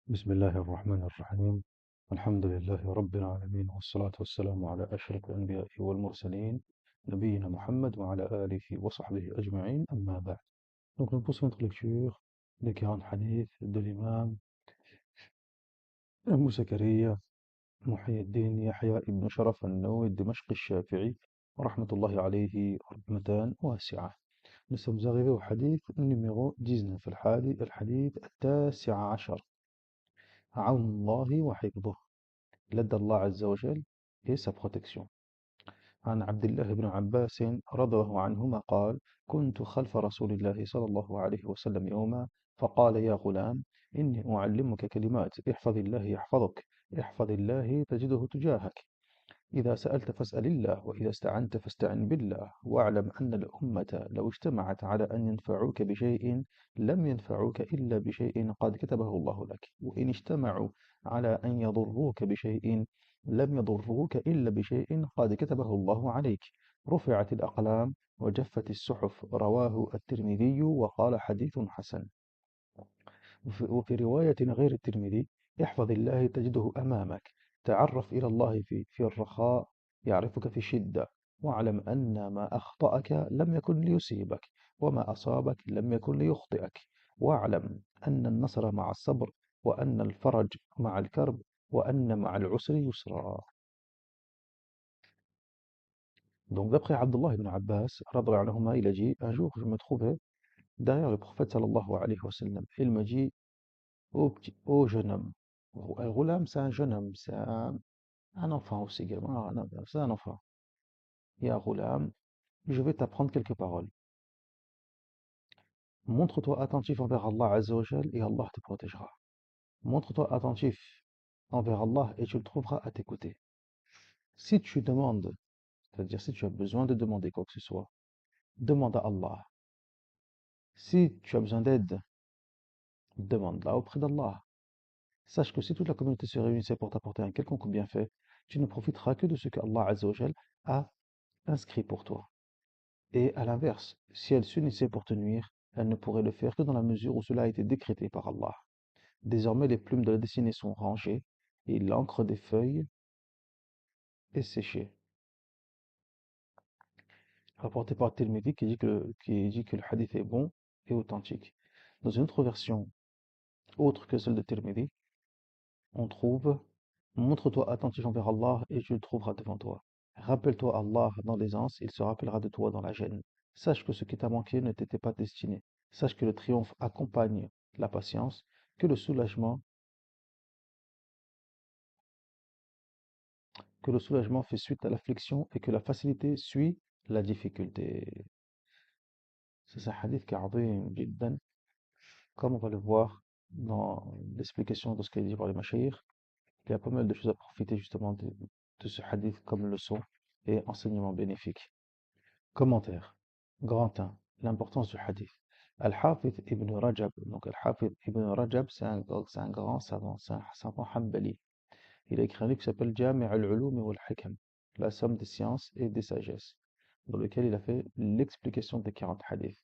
بسم الله الرحمن الرحيم. الحمد لله رب العالمين والصلاة والسلام على أشرف الأنبياء والمرسلين نبينا محمد وعلى آله وصحبه أجمعين أما بعد. Donc nous poursuivons notre lecture des 40 hadiths de l'imam Abu Zakaria محي الدين يحيى ibn Sharaf an-Nawawi الدمشقي الشافعي رحمة الله عليه رحمة واسعة. Nous sommes arrivés au hadith numéro 19 الحديث التاسع عشر عون الله وحفظه لدى الله عز وجل et sa protection. عن عبد الله بن عباس رضي الله عنهما قال: كنت خلف رسول الله صلى الله عليه وسلم يوما فقال: يا غلام إني أعلمك كلمات احفظ الله يحفظك احفظ الله تجده تجاهك إذا سألت فاسأل الله وإذا استعنت فاستعن بالله واعلم أن الأمة لو اجتمعت على أن ينفعوك بشيء لم ينفعوك إلا بشيء قد كتبه الله لك وإن اجتمعوا على أن يضروك بشيء لم يضروك إلا بشيء قد كتبه الله عليك رفعت الأقلام وجفت الصحف رواه الترمذي وقال حديث حسن. وفي رواية غير الترمذي: احفظ الله تجده أمامك تعرف إلى الله في الرخاء يعرفك في الشدة واعلم أن ما أخطأك لم يكن ليصيبك وما أصابك لم يكن ليخطئك واعلم أن النصر مع الصبر وأن الفرج مع الكرب وأن مع العسر يسرا. Donc d'après Abdullah ibn Abbas, radhiyallahu anhuma, il a dit: un jour je me trouvais derrière le prophète sallallahu alayhi wa sallam. Il me dit: ô jeune homme. Al-Ghulam, c'est un jeune homme, c'est un enfant aussi également. C'est un enfant. Ya Ghulam, je vais t'apprendre quelques paroles. Montre-toi attentif envers Allah Azza wa Jal et Allah te protégera. Montre-toi attentif envers Allah et tu le trouveras à tes côtés. Si tu demandes, c'est-à-dire si tu as besoin de demander quoi que ce soit, demande à Allah. Si tu as besoin d'aide, demande-la auprès d'Allah. Sache que si toute la communauté se réunissait pour t'apporter un quelconque bienfait, tu ne profiteras que de ce que Allah Azza wa Jal a inscrit pour toi. Et à l'inverse, si elle s'unissait pour te nuire, elle ne pourrait le faire que dans la mesure où cela a été décrété par Allah. Désormais, les plumes de la destinée sont rangées et l'encre des feuilles est séchée. Rapporté par Tirmidhi qui dit que le hadith est bon et authentique. Dans une autre version, autre que celle de Tirmidhi, on trouve: montre-toi attentif envers Allah et tu le trouveras devant toi. Rappelle-toi Allah dans l'aisance, il se rappellera de toi dans la gêne. Sache que ce qui t'a manqué ne t'était pas destiné. Sache que le triomphe accompagne la patience, que le soulagement, que le soulagement fait suite à l'affliction et que la facilité suit la difficulté. C'est un hadith qui est azim jiddan, comme on va le voir dans l'explication de ce qu'a dit par les mashayikh. Il y a pas mal de choses à profiter justement de ce hadith comme leçon et enseignement bénéfique. Commentaire. Grand 1. L'importance du hadith. Al-Hafidh ibn Rajab. Donc Al-Hafidh ibn Rajab, c'est un grand savant, c'est un savant hanbali. Il a écrit un livre qui s'appelle Jami' al-Ulum wal-Hikam, la somme des sciences et des sagesses, dans lequel il a fait l'explication des 40 hadiths.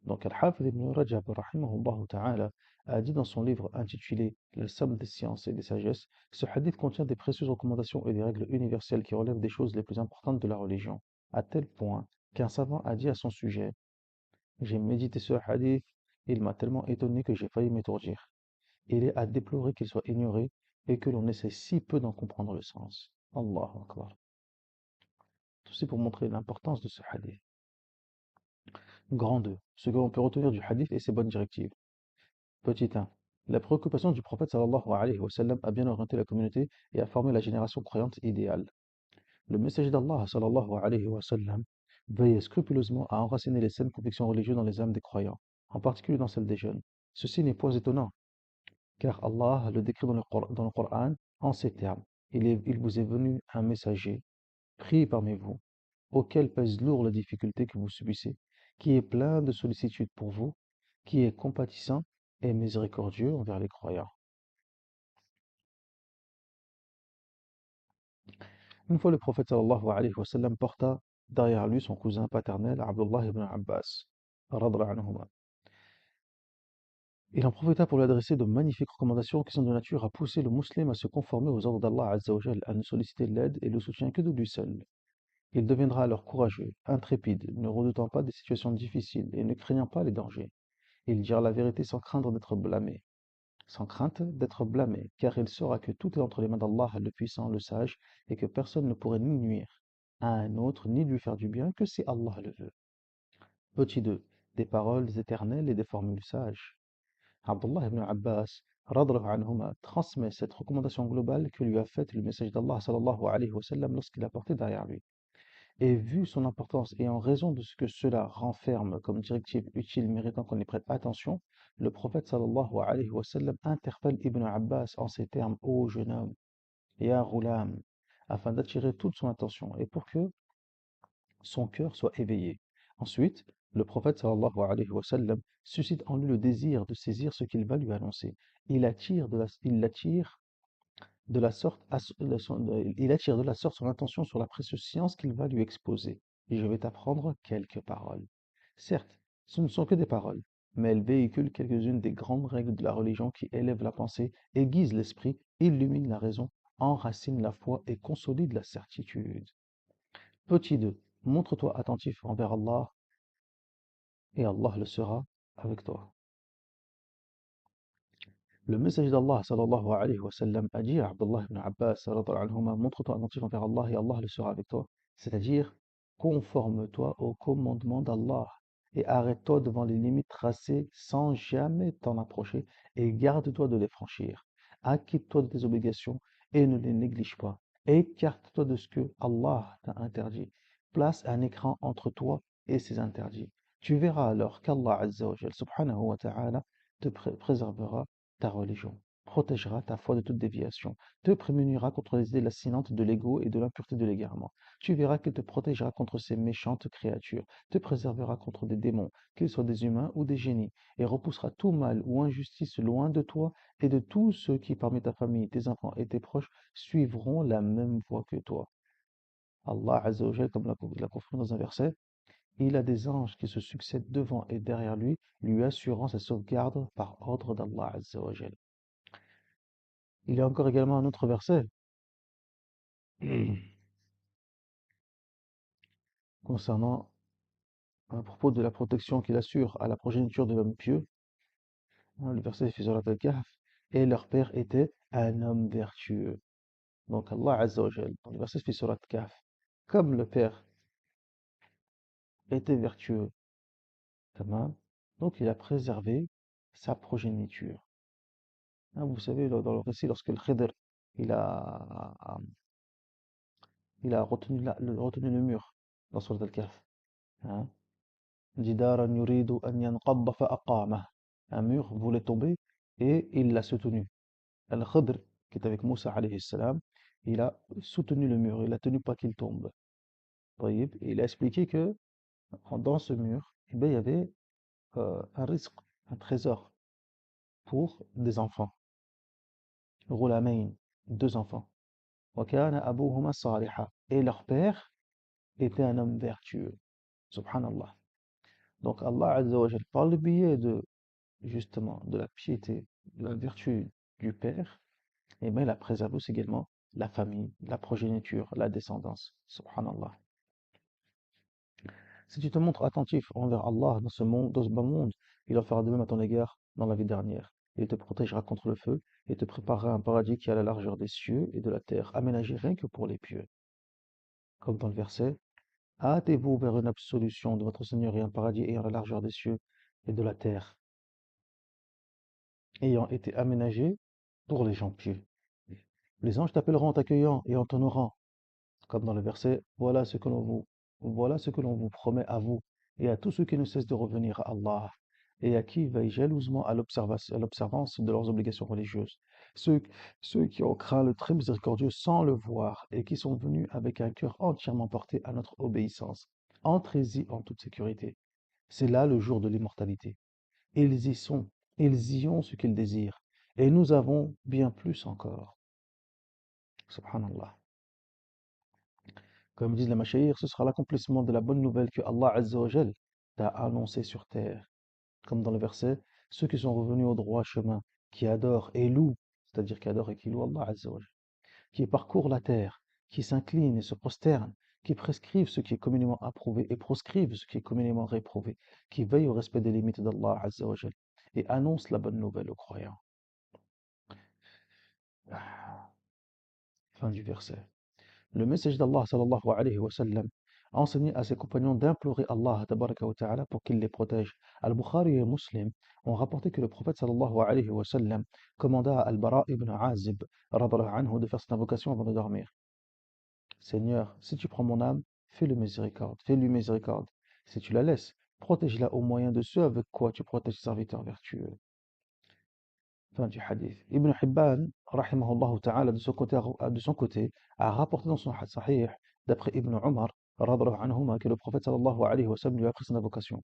Donc Al-Hafidh ibn Rajab, rahimahullah ta'ala, a dit dans son livre intitulé La somme des sciences et des sagesses que ce hadith contient des précieuses recommandations et des règles universelles qui relèvent des choses les plus importantes de la religion, à tel point qu'un savant a dit à son sujet: j'ai médité ce hadith, il m'a tellement étonné que j'ai failli m'étourdir. Il est à déplorer qu'il soit ignoré et que l'on essaie si peu d'en comprendre le sens. Allahu Akbar. Tout c'est pour montrer l'importance de ce hadith. Grand 2. Ce que l'on peut retenir du hadith et ses bonnes directives. Petit 1. La préoccupation du prophète sallallahu alayhi wa sallam a bien orienté la communauté et a formé la génération croyante idéale. Le messager d'Allah sallallahu alayhi wa sallam veillait scrupuleusement à enraciner les saines convictions religieuses dans les âmes des croyants, en particulier dans celles des jeunes. Ceci n'est pas étonnant, car Allah le décrit dans le Coran en ces termes: il vous est venu un messager, pris parmi vous, auquel pèse lourd la difficulté que vous subissez, qui est plein de sollicitude pour vous, qui est compatissant et miséricordieux envers les croyants. Une fois le prophète sallallahu alayhi wa sallam porta derrière lui son cousin paternel Abdullah ibn Abbas, radhiyallahu anhuma. Il en profita pour lui adresser de magnifiques recommandations qui sont de nature à pousser le musulman à se conformer aux ordres d'Allah Azza wa Jal, à ne solliciter l'aide et le soutien que de lui seul. Il deviendra alors courageux, intrépide, ne redoutant pas des situations difficiles et ne craignant pas les dangers. Il dira la vérité sans craindre d'être blâmé, sans crainte d'être blâmé, car il saura que tout est entre les mains d'Allah, le puissant, le sage, et que personne ne pourrait ni nuire à un autre, ni lui faire du bien que si Allah le veut. Petit 2. Des paroles éternelles et des formules sages. Abdullah ibn Abbas radhiyallahu anhuma transmet cette recommandation globale que lui a faite le message d'Allah sallallahu alayhi wa sallam lorsqu'il l'a porté derrière lui. Et vu son importance et en raison de ce que cela renferme comme directive utile méritant qu'on y prête attention, le prophète sallallahu alayhi wa sallam interpelle Ibn Abbas en ces termes: Ô jeune homme, Ya Ghulam, afin d'attirer toute son attention et pour que son cœur soit éveillé. Ensuite, le prophète sallallahu alayhi wa sallam suscite en lui le désir de saisir ce qu'il va lui annoncer. Il l'attire de la sorte, il attire de la sorte son attention sur la précieuse science qu'il va lui exposer. Et je vais t'apprendre quelques paroles. Certes, ce ne sont que des paroles, mais elles véhiculent quelques-unes des grandes règles de la religion qui élèvent la pensée, aiguisent l'esprit, illuminent la raison, enracinent la foi et consolident la certitude. Petit 2. Montre-toi attentif envers Allah et Allah le sera avec toi. Le messager d'Allah sallallahu alayhi wa sallam a dit à Abdullah ibn Abbas sallallahu anhuma, montre-toi attentif envers Allah et Allah le sera avec toi. C'est-à-dire, conforme-toi au commandement d'Allah et arrête-toi devant les limites tracées sans jamais t'en approcher et garde-toi de les franchir. Acquitte-toi de tes obligations et ne les néglige pas. Écarte-toi de ce que Allah t'a interdit. Place un écran entre toi et ses interdits. Tu verras alors qu'Allah Azza wa Jal, subhanahu wa ta'ala te préservera ta religion, protégera ta foi de toute déviation, te prémunira contre les idées lancinantes de l'ego et de l'impureté de l'égarement. Tu verras qu'il te protégera contre ces méchantes créatures, te préservera contre des démons, qu'ils soient des humains ou des génies, et repoussera tout mal ou injustice loin de toi et de tous ceux qui, parmi ta famille, tes enfants et tes proches, suivront la même voie que toi. Allah Azza wa Jal, comme l'a confirmé dans un verset, il a des anges qui se succèdent devant et derrière lui, lui assurant sa sauvegarde par ordre d'Allah Azza wa Jal. Il y a encore également un autre verset concernant, à propos de la protection qu'il assure à la progéniture de l'homme pieux. Le verset fait sur la Kahf, et leur père était un homme vertueux. Donc Allah Azza wa Jal, dans le verset fait sur la Kahf, comme le père était vertueux, tamam, donc il a préservé sa progéniture. Vous savez, dans le récit, lorsque le Khidr, il a, il a retenu le mur dans Surat Al-Kahf. Hein. Jidaran yuridu an yanqadda fa aqamah. Un mur voulait tomber et il l'a soutenu. Al-Khidr, qui est avec Moussa alayhi salam, il a soutenu le mur, il a tenu pas qu'il tombe. Taïb. Et il a expliqué que dans ce mur, eh ben, il y avait un risque, un trésor pour des enfants. Ghulamayn, deux enfants. Wa kana abuhuma saliha. Et leur père était un homme vertueux. Subhanallah. Donc Allah Azza wa Jal, par le biais de justement de la piété, de la vertu du père, et bien il a préservé aussi également la famille, la progéniture, la descendance. Subhanallah. Si tu te montres attentif envers Allah dans ce monde, dans ce bas monde, il en fera de même à ton égard dans la vie dernière. Il te protégera contre le feu et te préparera un paradis qui a la largeur des cieux et de la terre, aménagé rien que pour les pieux. Comme dans le verset, hâtez-vous vers une absolution de votre Seigneur et un paradis ayant la largeur des cieux et de la terre, ayant été aménagé pour les gens pieux. Les anges t'appelleront en t'accueillant et en t'honorant, comme dans le verset, voilà ce que l'on vous promet à vous et à tous ceux qui ne cessent de revenir à Allah et à qui veillent jalousement à l'observance de leurs obligations religieuses. Ceux, ceux qui ont craint le très miséricordieux sans le voir et qui sont venus avec un cœur entièrement porté à notre obéissance. Entrez-y en toute sécurité. C'est là le jour de l'immortalité. Ils y sont, ils y ont ce qu'ils désirent. Et nous avons bien plus encore. Subhanallah. Comme disent les Machaïrs, ce sera l'accomplissement de la bonne nouvelle que Allah Azza wa Jal t'a annoncée sur terre. Comme dans le verset, ceux qui sont revenus au droit chemin, qui adorent et louent, c'est-à-dire qui adorent et qui louent Allah Azza wa Jal, qui parcourent la terre, qui s'inclinent et se prosternent, qui prescrivent ce qui est communément approuvé et proscrivent ce qui est communément réprouvé, qui veillent au respect des limites d'Allah Azza wa Jal et annoncent la bonne nouvelle aux croyants. Ah, fin du verset. Le message d'Allah sallallahu alayhi wa sallam a enseigné à ses compagnons d'implorer Allah tabaraka wa ta'ala pour qu'il les protège. Al-Bukhari et Muslim ont rapporté que le prophète sallallahu alayhi wa sallam commanda à Al-Bara ibn Azib radallahu anhu de faire cette invocation avant de dormir. Seigneur, si tu prends mon âme, fais-le miséricorde, fais-lui miséricorde. Si tu la laisses, protège-la au moyen de ce avec quoi tu protèges tes serviteurs vertueux. Fin du hadith. Ibn Hibban, rahimahullah ta'ala, de son côté, a rapporté dans son sahih, d'après Ibn Umar, radallahu anhuma, que le prophète sallallahu alayhi wa sallam lui a appris son invocation.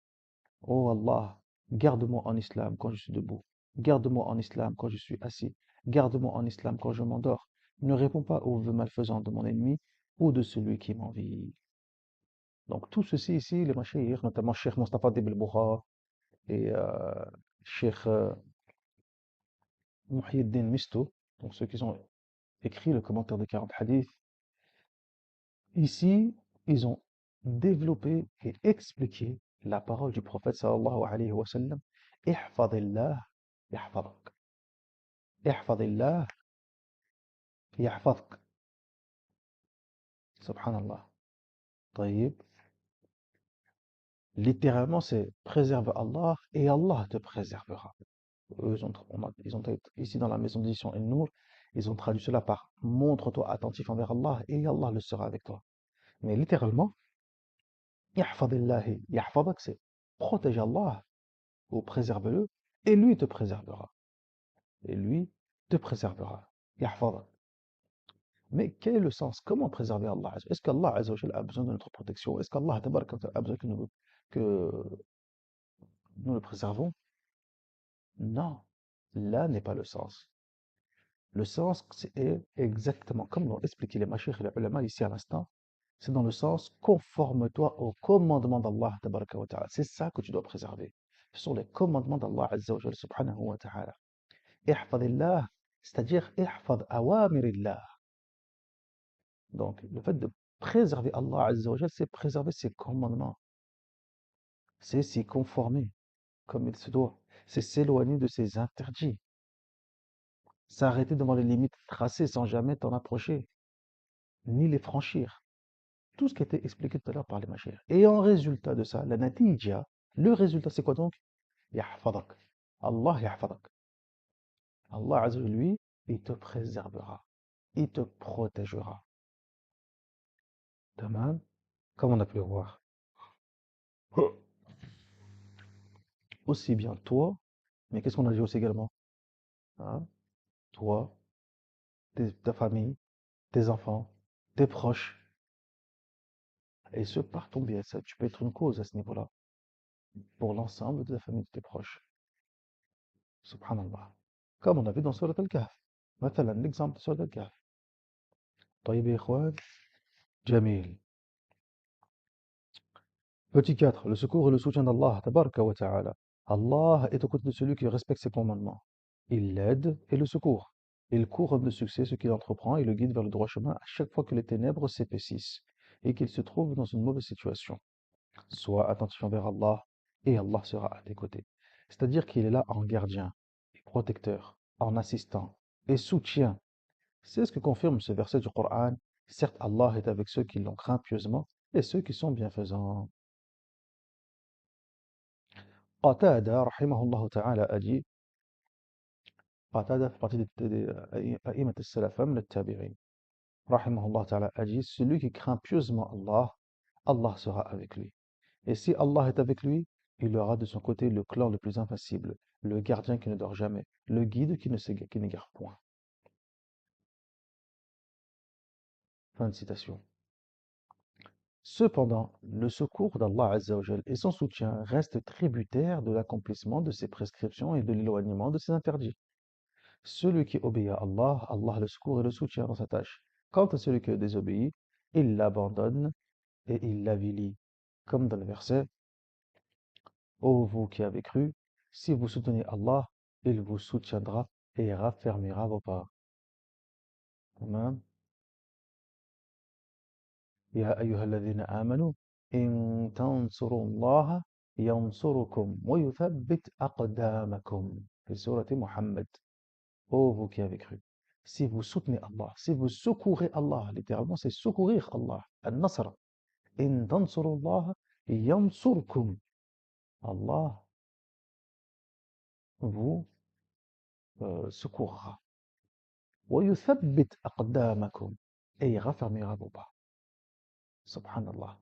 Oh Allah, garde-moi en islam quand je suis debout. Garde-moi en islam quand je suis assis. Garde-moi en islam quand je m'endors. Ne réponds pas aux vœux malfaisants de mon ennemi ou de celui qui m'envie. Donc tout ceci ici, les mashayikh, notamment Cheikh Mustafa Dib al et Cheikh Muhyiddin Misto, donc ceux qui ont écrit le commentaire des 40 hadiths, ici, ils ont développé et expliqué la parole du prophète sallallahu alayhi wa sallam. Ihfadillah, yahfadak. Ihfadillah, yahfadak. Subhanallah. طيب. Littéralement, c'est préserve Allah et Allah te préservera. Eux, ils ont ici dans la maison d'édition El-Nour, ils ont traduit cela par montre-toi attentif envers Allah et Allah le sera avec toi. Mais littéralement, Yahfadillahi, yahfadak, c'est protège Allah ou préserve-le et lui te préservera. Et lui te préservera. Yahfadak. Mais quel est le sens? Comment préserver Allah? Est-ce qu'Allah Azza wa Jalla a besoin de notre protection? Est-ce qu'Allah tabaraka wa ta'ala, a besoin que nous le préservons? Non, là n'est pas le sens. Le sens est exactement comme l'ont expliqué les mashayikh et les ulama ici à l'instant. C'est dans le sens conforme-toi au commandement d'Allah tabaraka wa ta'ala. C'est ça que tu dois préserver. Ce sont les commandements d'Allah Azza wa Jalla subhanahu wa ta'ala. Ihfadillah, c'est-à-dire ihfad awamirillah. Donc, le fait de préserver Allah Azza wa Jalla, c'est préserver ses commandements. C'est s'y conformer comme il se doit. C'est s'éloigner de ses interdits. S'arrêter devant les limites tracées sans jamais t'en approcher, ni les franchir. Tout ce qui a été expliqué tout à l'heure par les machères. Et en résultat de ça, la natija, le résultat c'est quoi donc? Yahfadak. Allah yahfadak. Allah Azza wa Jalla, lui, il te préservera. Il te protégera. Tamam? Comme on a pu le voir. Aussi bien toi, mais qu'est-ce qu'on a dit aussi également? Hein? Toi, ta famille, tes enfants, tes proches, et ce par ton biais. Ça, tu peux être une cause à ce niveau-là, pour l'ensemble de ta famille, de tes proches. Subhanallah. Comme on a vu dans Surat Al-Kahf. مثلا, l'exemple de Surat Al-Kahf. طيب يا إخوان. Jamil. Petit 4. Le secours et le soutien d'Allah, tabaraka wa ta'ala. Allah est aux côtés de celui qui respecte ses commandements. Il l'aide et le secourt. Il couronne de succès ce qu'il entreprend et le guide vers le droit chemin à chaque fois que les ténèbres s'épaississent et qu'il se trouve dans une mauvaise situation. Sois attentif envers Allah et Allah sera à tes côtés. C'est-à-dire qu'il est là en gardien, et protecteur, en assistant et soutien. C'est ce que confirme ce verset du Coran. Certes, Allah est avec ceux qui l'ont craint pieusement et ceux qui sont bienfaisants. Qatada, rahimahullah ta'ala, a dit, Qatada fait partie des a'immat al-salafam, le tabi'in. Rahimahullah ta'ala a dit, celui qui craint pieusement Allah, Allah sera avec lui. Et si Allah est avec lui, il aura de son côté le clan le plus invincible, le gardien qui ne dort jamais, le guide qui n'égare point. Fin de citation. Cependant, le secours d'Allah Azza wa Jal et son soutien restent tributaires de l'accomplissement de ses prescriptions et de l'éloignement de ses interdits. Celui qui obéit à Allah, Allah le secourt et le soutient dans sa tâche. Quant à celui qui désobéit, il l'abandonne et il l'avilit. Comme dans le verset, ô vous qui avez cru, Si vous soutenez Allah, il vous soutiendra et raffermira vos pas. Amen. يا أيها الذين آمنوا إن تنصروا الله ينصركم ويثبت أقدامكم في سورة محمد. Ô vous qui avez cru, si vous soutenez Allah, si vous secourez Allah, littéralement c'est secourir Allah, al-Nasr. إن تنصروا الله ينصركم. Allah vous secourra. ويثبت أقدامكم. Et il raffermira vos pas. Subhanallah.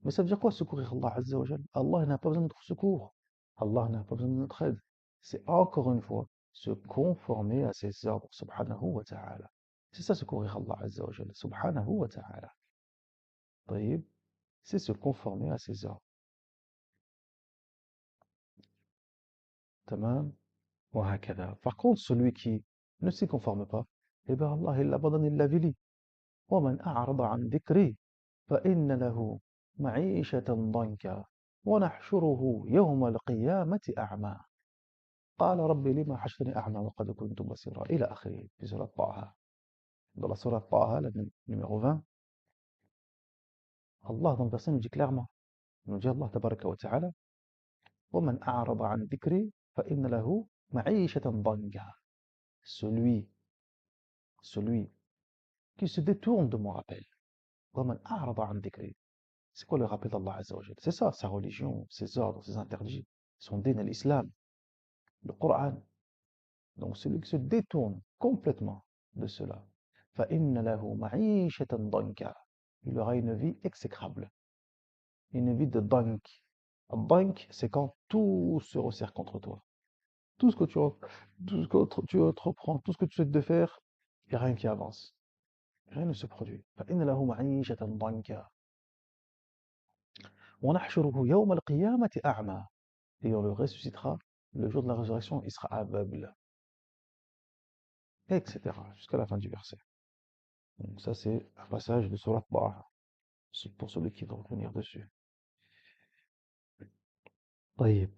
Mais ça veut dire quoi secourir Allah Azza wa Jal? Allah n'a pas besoin de notre secours. Allah n'a pas besoin de notre aide. C'est encore une fois se conformer à ses ordres, subhanahu wa ta'ala. C'est ça secourir Allah Azza wa Jal, subhanahu wa ta'ala. طيب, c'est se conformer à ses ordres. Tamam? Wa hakada. Par contre, celui qui ne s'y conforme pas, eh bien Allah, il l'abandonne, il l'avilit. ومن أعرض عن ذكري فإن له معيشة ضنكا ونحشره يوم القيامة أعمى قال رب لما حشرني أعمى وقد كنت بصيرا إلى آخره في سورة طه. Dans la surah Taha, la numéro 20, Allah dans le verset nous dit clairement, nous dit Allah tabaraka wa ta'ala, وَمَنْ أَعْرَضَ عَنْ ذِكْرِي فَإِنَّ لَهُ مَعِيشَةً ضَنْكًا. Celui qui se détourne de mon rappel. وَمَنْ أَعْرَضَ عَنْ ذِكْرِي. C'est quoi le rappel d'Allah Azza wa Jal? C'est ça, sa religion, ses ordres, ses interdits, son din, l'islam, le Coran. Donc celui qui se détourne complètement de cela, فَإِنَّ لَهُ مَعِيشَةً ضَنْكًا. Il aura une vie exécrable, une vie de dank. Dank, c'est quand tout se resserre contre toi. Tout ce que tu entreprends, tout ce que tu souhaites de faire, il n'y a rien qui avance. Rien ne se produit. فَإِنَّ لَهُ مَعِيشَةً ضَنْكًا وَنَحْشُرُهُ يَوْمَ الْقِيَامَةِ أَعْمَى. Et on le ressuscitera le jour de la résurrection, il sera aveugle, etc. Jusqu'à la fin du verset. Donc ça, c'est un passage de Surat Taha, pour celui qui veut revenir dessus. طيب.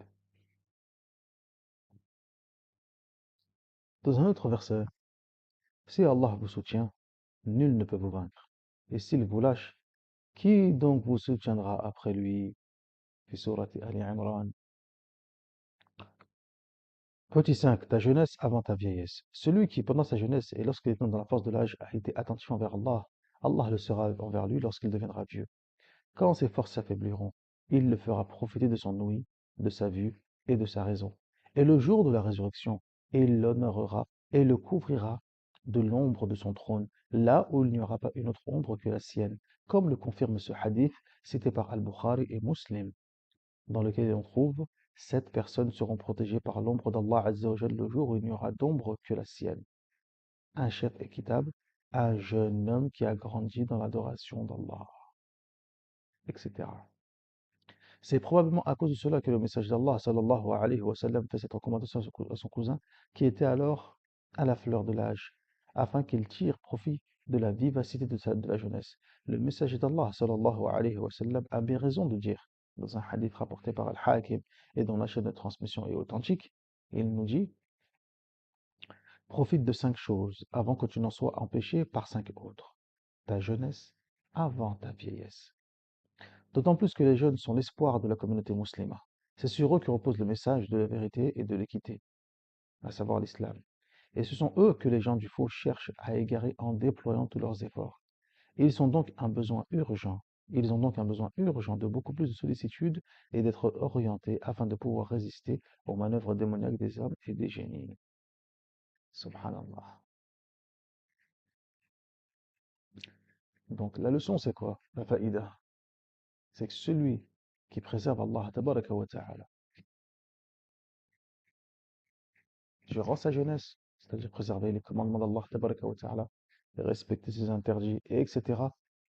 Dans un autre verset, si Allah vous soutient, nul ne peut vous vaincre. Et s'il vous lâche, qui donc vous soutiendra après lui? Fi Surati Ali Imran. Petit 5, ta jeunesse avant ta vieillesse. Celui qui, pendant sa jeunesse et lorsqu'il est dans la force de l'âge, a été attentif envers Allah, Allah le sera envers lui lorsqu'il deviendra vieux. Quand ses forces s'affaibliront, il le fera profiter de son ouïe, de sa vue et de sa raison. Et le jour de la résurrection, il l'honorera et le couvrira de l'ombre de son trône, là où il n'y aura pas une autre ombre que la sienne, comme le confirme ce hadith cité par Al-Bukhari et Muslim, dans lequel on trouve 7 personnes seront protégées par l'ombre d'Allah Azza wa Jal le jour où il n'y aura d'ombre que la sienne. Un chef équitable, un jeune homme qui a grandi dans l'adoration d'Allah, etc. C'est probablement à cause de cela que le message d'Allah sallallahu alayhi wa sallam fait cette recommandation à son cousin, qui était alors à la fleur de l'âge, afin qu'il tire profit de la vivacité de la jeunesse. Le messager d'Allah sallallahu alayhi wa sallam a bien raison de dire, dans un hadith rapporté par Al-Hakim et dont la chaîne de transmission est authentique, il nous dit, profite de 5 choses avant que tu n'en sois empêché par 5 autres. Ta jeunesse avant ta vieillesse. D'autant plus que les jeunes sont l'espoir de la communauté musulmane. C'est sur eux que repose le message de la vérité et de l'équité, à savoir l'islam. Et ce sont eux que les gens du faux cherchent à égarer en déployant tous leurs efforts. Et ils ont donc un besoin urgent. Ils ont donc un besoin urgent de beaucoup plus de sollicitude et d'être orientés afin de pouvoir résister aux manœuvres démoniaques des hommes et des génies. Subhanallah. Donc la leçon c'est quoi? La faïda. C'est que celui qui préserve Allah tabaraka wa ta'ala durant sa jeunesse, c'est-à-dire préserver les commandements d'Allah tabaraka wa ta'ala, respecter ses interdits, etc.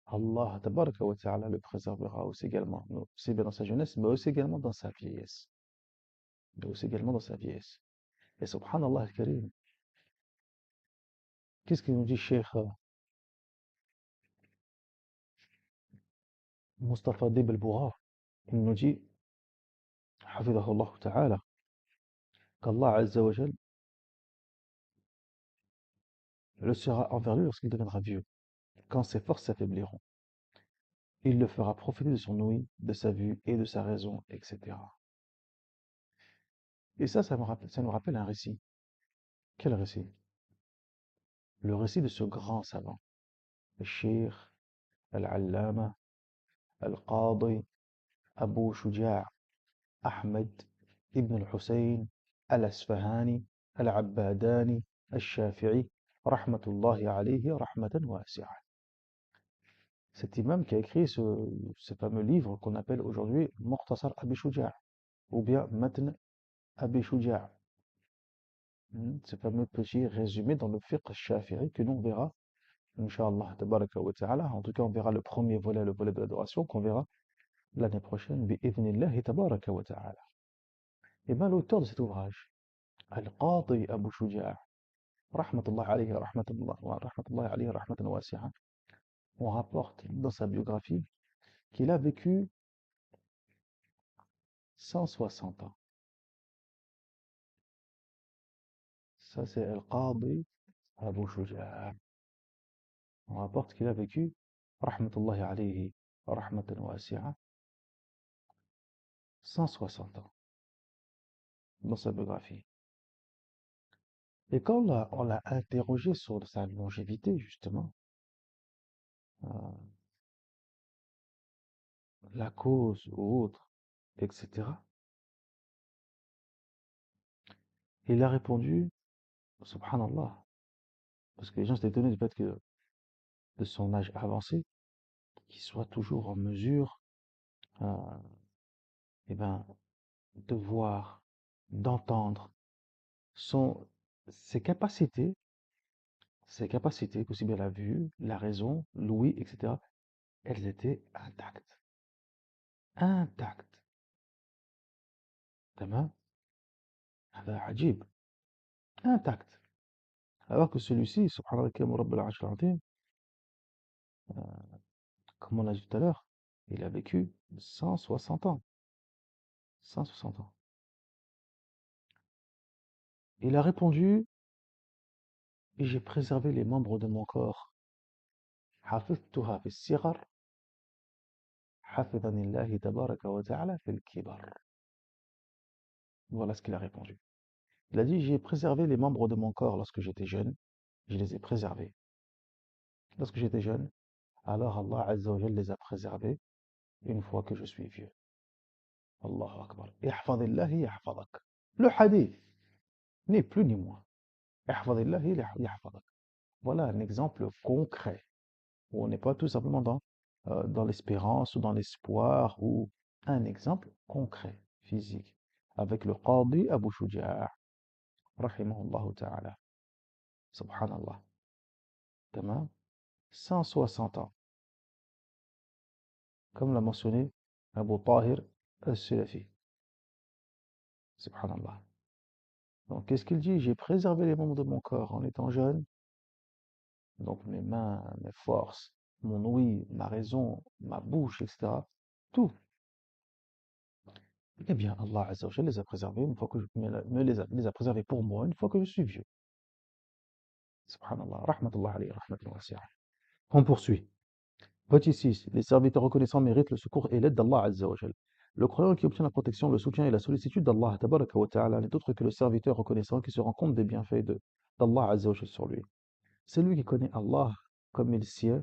Allah tabaraka wa ta'ala le préservera aussi également, aussi bien dans sa jeunesse, mais aussi également dans sa vieillesse. Mais aussi également dans sa vieillesse. Et subhanallah al-Karim, qu'est-ce qu'il nous dit Cheikh Mustafa Dib al-Boura? Il nous dit, hafidahullah ta'ala, qu'Allah Azza wa Jal le sera envers lui lorsqu'il deviendra vieux, quand ses forces s'affaibliront. Il le fera profiter de son ouïe, de sa vue et de sa raison, etc. Et ça nous rappelle un récit. Quel récit? Le récit de ce grand savant, le Cheikh Al-Allama Al-Qadi Abu Shuja' Ahmed ibn al-Hussein Al-Asfahani Al-Abbadani Al-Shafi'i rahmatullahi alayhi rahmatan wasi'a. Cet imam qui a écrit ce fameux livre qu'on appelle aujourd'hui Mukhtasar Abi Shuja' ou bien Matn Abi Shuja'. Ce fameux petit résumé dans le fiqh shafi'i que nous on verra, Inch'Allah, tabaraka wa ta'ala. En tout cas, on verra le premier volet, le volet de l'adoration, qu'on verra l'année prochaine, bi'idhnillahi tabaraka wa ta'ala. Et bien, l'auteur de cet ouvrage, Al-Qadi Abu Shuja', rahmatullah alayhi, rahmatullah alayhi, rahmatan wasi'a, on rapporte dans sa biographie qu'il a vécu 160 ans. Ça, c'est Al-Qadi Abu Shuja'. On rapporte qu'il a vécu, rahmatullahi alayhi, rahmatan wasi'a, 160 ans dans sa biographie. Et quand on l'a interrogé sur sa longévité, justement, euh, la cause ou autre, etc., il a répondu, subhanallah, parce que les gens s'étaient étonnés du fait que, de son âge avancé, qu'il soit toujours en mesure, euh, eh ben, de voir, d'entendre son, ses capacités, aussi bien la vue, la raison, l'ouïe, etc., elles étaient intactes. Intactes. تمام؟ هذا عجيب. Intactes. Alors que celui-ci, subhanallah rabbil arsh al-azim, comme on l'a dit tout à l'heure, il a vécu 160 ans. 160 ans. Il a répondu, et j'ai préservé les membres de mon corps. حفظتها في الصغر حفظني الله تبارك وتعالى في الكبر. Voilà ce qu'il a répondu. Il a dit, j'ai préservé les membres de mon corps lorsque j'étais jeune. Je les ai préservés. Lorsque j'étais jeune, alors Allah Azza wa Jal les a préservés une fois que je suis vieux. Allahu Akbar. Ihfadillahi yahfadak. Le hadith, ni plus ni moins. Ihfadillahi yahfadak. Voilà un exemple concret où on n'est pas tout simplement dans l'espérance ou dans l'espoir ou un exemple concret, physique, avec le Qadi Abu Shuja', rahimahullah ta'ala. Subhanallah. Tamam. 160 ans, comme l'a mentionné Abu Tahir al-Sulafi. Subhanallah. Donc, qu'est-ce qu'il dit? J'ai préservé les membres de mon corps en étant jeune. Donc, mes mains, mes forces, mon ouïe, ma raison, ma bouche, etc. Tout. Eh bien, Allah Azza wa Jalla les a préservés une fois que les a préservés pour moi une fois que je suis vieux. Subhanallah. Rahmatullah alayhi, rahmatullah wasi'a. On poursuit. Petit 6. Les serviteurs reconnaissants méritent le secours et l'aide d'Allah Azza wa Jal. Le croyant qui obtient la protection, le soutien et la sollicitude d'Allah tabaraka wa ta'ala n'est autre que le serviteur reconnaissant qui se rend compte des bienfaits d'Allah Azza wa Jal sur lui. C'est lui qui connaît Allah comme il sied.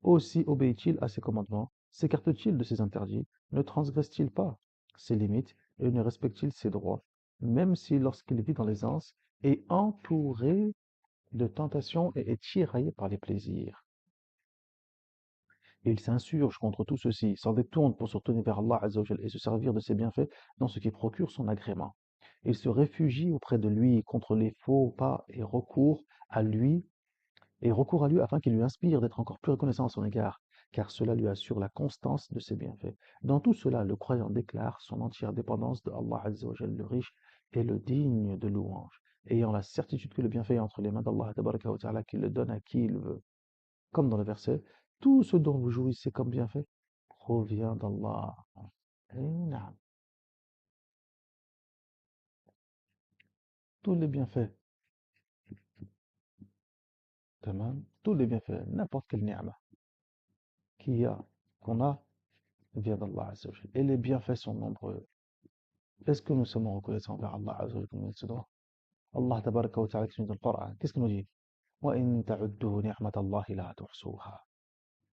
Aussi obéit-il à ses commandements, s'écarte-t-il de ses interdits, ne transgresse-t-il pas ses limites et ne respecte-t-il ses droits, même si lorsqu'il vit dans l'aisance est entouré de tentations et est tiraillé par les plaisirs. Il s'insurge contre tout ceci, s'en détourne pour se tourner vers Allah Azza wa Jal et se servir de ses bienfaits dans ce qui procure son agrément. Il se réfugie auprès de lui contre les faux pas et recourt à lui afin qu'il lui inspire d'être encore plus reconnaissant à son égard, car cela lui assure la constance de ses bienfaits. Dans tout cela, le croyant déclare son entière dépendance de Allah Azza wa Jal, le riche et le digne de louange, ayant la certitude que le bienfait est entre les mains d'Allah tabaraka wa ta'ala, qui le donne à qui il veut. Comme dans le verset, tout ce dont vous jouissez comme bienfait provient d'Allah. Eh, naam. tous les bienfaits, tamam, tous les bienfaits, n'importe quelle ni'ma qu'il y a, qu'on a, vient d'Allah Azza wa Jal. Et les bienfaits sont nombreux. Est-ce que nous sommes reconnaissants envers Allah Azza wa Jal comme il se doit? Allah tabaraka wa ta'ala, qui nous dit dans le Coran, qu'est-ce qu'il nous dit? وَإِن تَعُدُّوا نِعْمَةَ اللَّهِ لَا تُحْصُوهَا.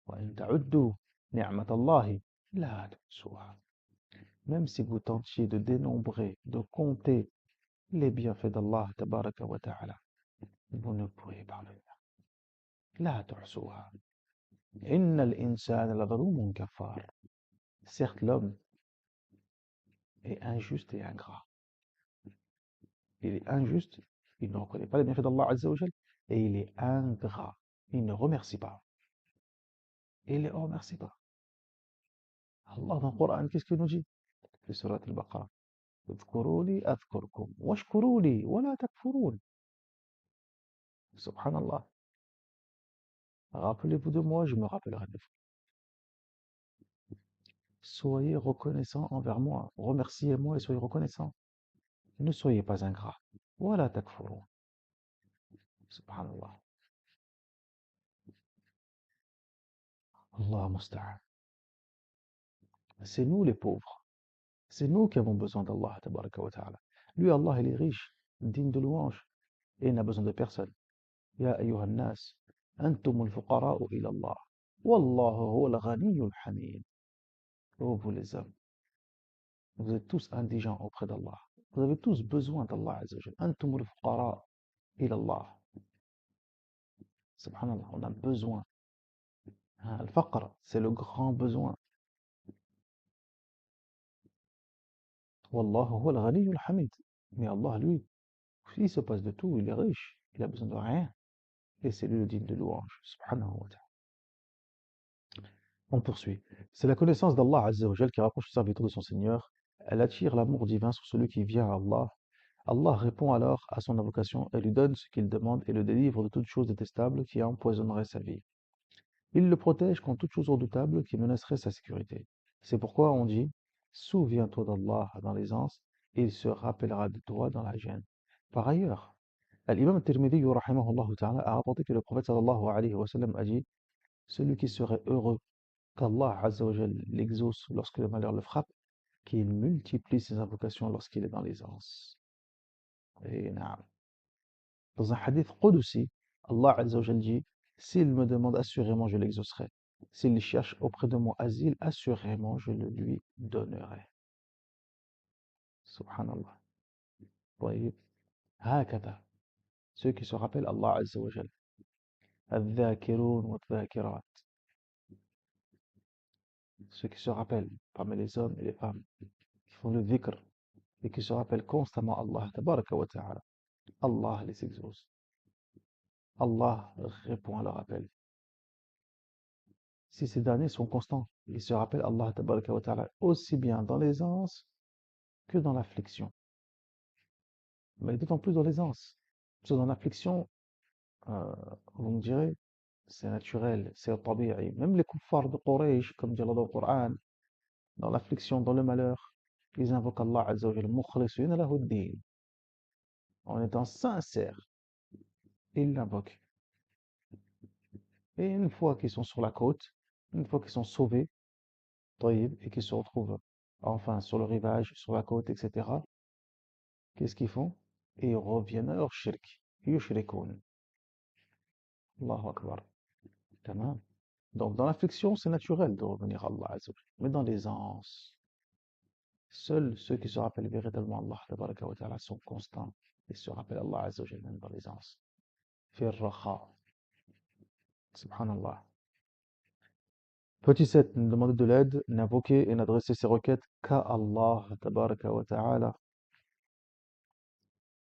وَإِن تَعُدُّوا نِعْمَةَ اللَّهِ لَا تُحْصُوهَا. Même si vous tentiez de dénombrer, de compter les bienfaits d'Allah tabaraka wa ta'ala, vous ne pourrez parvenir. لا تحصوها. إن الإنسان لظلوم كفار. Certes, l'homme est injuste et ingrat. Il est injuste, il ne reconnaît pas les bienfaits d'Allah Azza wa Jal, et il est ingrat. Il ne remercie pas. Il ne remercie pas. Allah dans le Coran, qu'est-ce qu'il nous dit? في سورة البقرة اذكروني أذكركم واشكروا لي ولا تكفرون. Subhanallah. Rappelez-vous de moi, je me rappellerai de vous. Soyez reconnaissants envers moi. Remerciez-moi et soyez reconnaissants. Ne soyez pas ingrats. ولا تكفرون. Subhanallah. Allah musta'an. C'est nous les pauvres. C'est nous qui avons besoin d'Allah tabaraka wa ta'ala. Lui, Allah, il est riche, digne de louange, et il n'a besoin de personne. Ya ayyuhan nas, antumul fuqara'u ila Allah. Wallahu huwa al-ghaniyyul hamid. Oh, vous les hommes, vous êtes tous indigents auprès d'Allah. Vous avez tous besoin d'Allah Azza wa Jal. Antumul fuqara ila Allah. Subhanallah, on a besoin. Hein, Al-faqr, c'est le grand besoin. Wallahu huwa al-ghaniyyul hamid. Mais Allah, lui, il se passe de tout, il est riche, il a besoin de rien. Et c'est lui le digne de louange. Subhanahu wa ta'ala. On poursuit. C'est la connaissance d'Allah Azza wa Jal qui rapproche le serviteur de son Seigneur. Elle attire l'amour divin sur celui qui vient à Allah. Allah répond alors à son invocation et lui donne ce qu'il demande et le délivre de toute chose détestable qui empoisonnerait sa vie. Il le protège contre toute chose redoutable qui menacerait sa sécurité. C'est pourquoi on dit: souviens-toi d'Allah dans l'aisance, et il se rappellera de toi dans la gêne. Par ailleurs, l'imam al-Tirmidhi rahimahullah ta'ala a rapporté que le prophète sallallahu alayhi wa sallam a dit: celui qui serait heureux qu'Allah Azza wa Jal l'exauce lorsque le malheur le frappe, qu'il multiplie ses invocations lorsqu'il est dans l'aisance. Et naam. Dans un hadith qudsi, Allah Azza wa Jal dit: s'il me demande, assurément je l'exaucerai. S'il cherche auprès de moi asile, assurément je le lui donnerai. Subhanallah. طيب. هكذا. Ceux qui se rappellent Allah Azza wa Jal. الذاكرون والذاكرات. Ceux qui se rappellent parmi les hommes et les femmes, qui font le dhikr et qui se rappellent constamment Allah tabaraka wa ta'ala. Allah les exauce. Allah répond à leur appel. Si ces derniers sont constants, ils se rappellent Allah tabaraka wa ta'ala aussi bien dans l'aisance que dans l'affliction. Mais d'autant plus dans l'aisance. Parce que dans l'affliction, euh, vous me direz, c'est naturel, c'est tabi'i. Même les kuffars de Quraysh, comme dit Allah dans le Coran, dans l'affliction, dans le malheur, ils invoquent Allah Azza wa Jal, mukhlisina lahu ad-din. En étant sincères, ils l'invoquent. Et une fois qu'ils sont sur la côte, une fois qu'ils sont sauvés, taïb, et qu'ils se retrouvent enfin sur le rivage, sur la côte, etc., qu'est-ce qu'ils font? Et ils reviennent à leur shirk. Yushrikoun. Allahu Akbar. Tamam. Donc dans l'affliction, c'est naturel de revenir à Allah Azza wa Jal. Mais dans l'aisance, seuls ceux qui se rappellent véritablement Allah tabaraka wa ta'ala sont constants et se rappellent Allah Azza wa Jal même dans l'aisance. Fi ar-rakha. Subhanallah. Petit 7, ne demander de l'aide, n'invoquer et n'adresser ses requêtes qu'à Allah tabaraka wa ta'ala.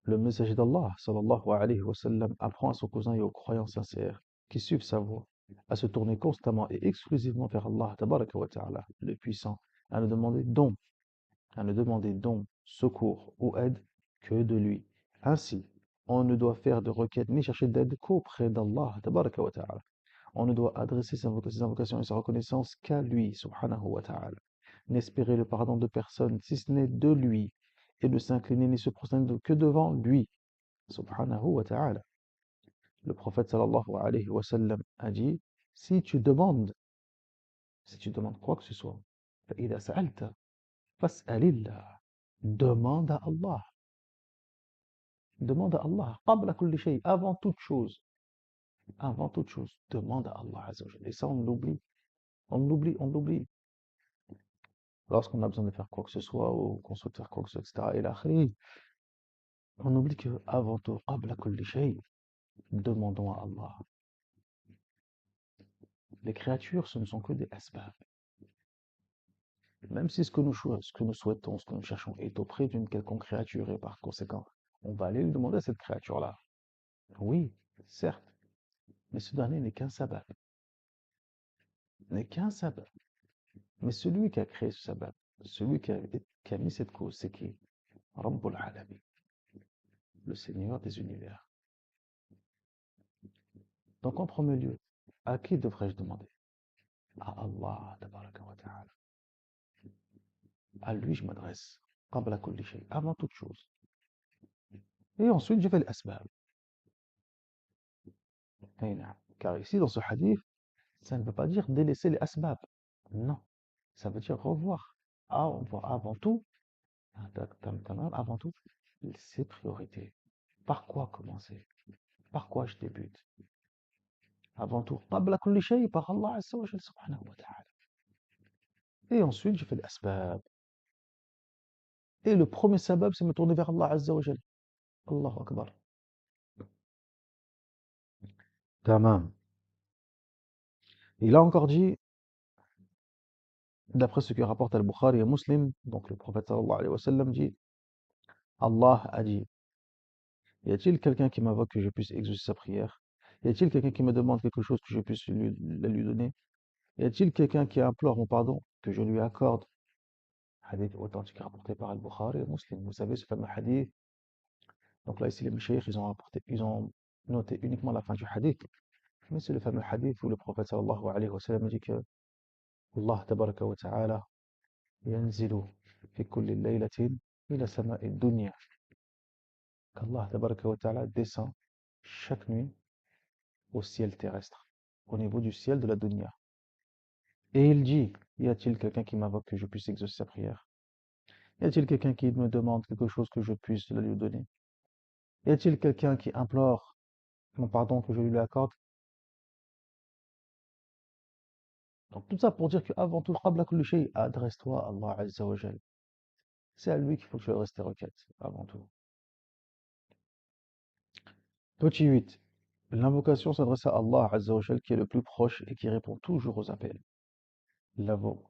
Le messager d'Allah, sallallahu alayhi wa sallam, apprend à son cousin et aux croyants sincères qui suivent sa voie à se tourner constamment et exclusivement vers Allah tabaraka wa ta'ala, le puissant, à ne demander don, secours ou aide que de lui. Ainsi, on ne doit faire de requête ni chercher d'aide qu'auprès d'Allah tabaraka wa ta'ala. On ne doit adresser ses invocations et sa reconnaissance qu'à lui, subhanahu wa ta'ala. N'espérer le pardon de personne si ce n'est de lui, et ne s'incliner ni se prosterner que devant lui. subhanahu wa ta'ala. Le prophète sallallahu alayhi wa sallam a dit, si tu demandes, si tu demandes quoi que ce soit, فإذا سألت فاسأل الله. Demande à Allah. Demande à Allah. قبل كل شيء, avant toute chose. Avant toute chose, demande à Allah Azza wa Jalla. Et ça, on l'oublie. On l'oublie, on l'oublie. Lorsqu'on a besoin de faire quoi que ce soit, ou qu'on souhaite faire quoi que ce soit, etc. Et là, on oublie que avant tout, قبل كل شيء, demandons à Allah. Les créatures, ce ne sont que des asbab. Même si ce que nous souhaitons, ce que nous cherchons est auprès d'une quelconque créature, et par conséquent, on va aller lui demander à cette créature-là. Oui, certes, mais ce dernier n'est qu'un sabab. N'est qu'un sabab. Mais celui qui a créé ce sabab, celui qui a mis cette cause, c'est qui? Rabbul Alamin, le Seigneur des univers. Donc en premier lieu, à qui devrais-je demander? À Allah, tabaraka wa ta'ala. À lui je m'adresse, qabla kulli shay, avant toute chose. Et ensuite je fais l'asbab. Car ici dans ce hadith, ça ne veut pas dire délaisser les asbab. Non, ça veut dire revoir. Avant tout, avant tout, ses priorités. Par quoi commencer? Par quoi je débute? Avant tout, qabla kulli shay, par Allah Azza wa Jalla subhanahu wa ta'ala. Et ensuite, je fais l'asbab. Et le premier sabab, c'est me tourner vers Allah Azza wa Jalla. Allahu Akbar. Tamam. Il a encore dit, d'après ce que rapporte Al-Bukhari et Muslim, donc le prophète sallallahu alayhi wa sallam dit, Allah a dit, y a-t-il quelqu'un qui m'invoque que je puisse exaucer sa prière? Y a-t-il quelqu'un qui me demande quelque chose que je puisse la lui donner? Y a-t-il quelqu'un qui implore mon pardon que je lui accorde? Hadith authentique rapporté par Al-Bukhari et Muslim. Vous savez, ce fameux hadith. Donc là, ici, les moucheikh, ils ont noté uniquement la fin du hadith. Mais c'est le fameux hadith où le prophète sallallahu alayhi wa sallam dit que Allah tabaraka wa ta'ala yanzilu fi kulli laylatin ila sama'i dunya. Qu'Allah tabaraka wa ta'ala descend chaque nuit au ciel terrestre, au niveau du ciel de la dunya. Et il dit, y a-t-il quelqu'un qui m'invoque que je puisse exaucer sa prière? Y a-t-il quelqu'un qui me demande quelque chose que je puisse la lui donner? Y a-t-il quelqu'un qui implore mon pardon que je lui accorde? Donc tout ça pour dire qu'avant tout, qabla kulli shay, adresse-toi à Allah Azza wa Jal. C'est à lui qu'il faut que tu adresses tes requêtes, avant tout. Petit 8. L'invocation s'adresse à Allah Azza wa Jal qui est le plus proche et qui répond toujours aux appels. L'invo-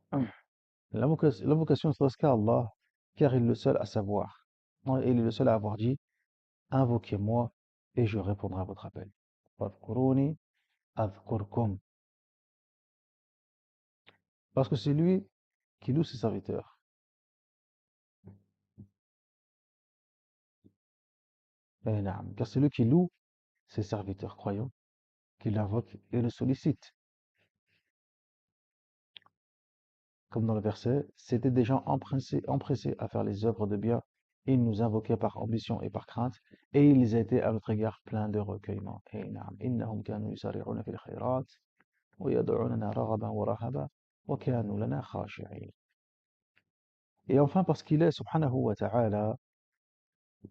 L'invocation ne s'adresse qu'à Allah car il est le seul à savoir. Non, il est le seul à avoir dit, invoquez-moi et je répondrai à votre appel. Fadhkuruni adhkurkum. Parce que c'est lui qui loue ses serviteurs. Car c'est lui qui loue ses serviteurs croyants, qui l'invoquent et le sollicitent. Comme dans le verset, c'étaient des gens empressés à faire les œuvres de bien. Ils nous invoquaient par ambition et par crainte, et ils étaient à notre égard pleins de recueillement. إنهم كانوا يسارعون في الخيرات ويدعوننا رغبا ورهبا وكانوا لنا خاشعين. Et enfin, parce qu'il est, subhanahu wa ta'ala,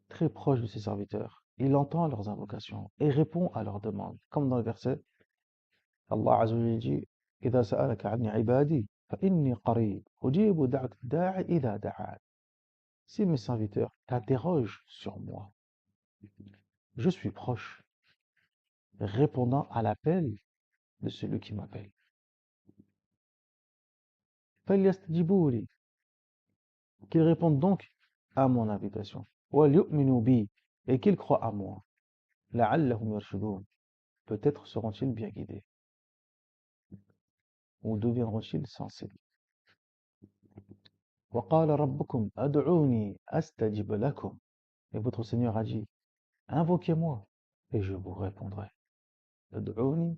très proche de ses serviteurs, il entend leurs invocations et répond à leurs demandes. Comme dans le verset, Allah Azza wa Jalla dit, إذا سألك عني عبادي فإني قريب أجيب دعوة الداعي إذا دعان. Si mes serviteurs t'interrogent sur moi, je suis proche, répondant à l'appel de celui qui m'appelle. فليستجيبوا لي, qu'ils répondent donc à mon invitation. وَلْيُؤْمِنُوا بِي, et qu'ils croient à moi. لَعَلَّهُمْ يَرْشُدُونَ, peut-être seront-ils bien guidés, ou deviendront-ils sensés. وَقَالَ رَبُّكُمْ أَدْعُونِي أَسْتَجِبْ لَكُمْ, et votre Seigneur a dit, invoquez-moi et je vous répondrai. Ad'ouni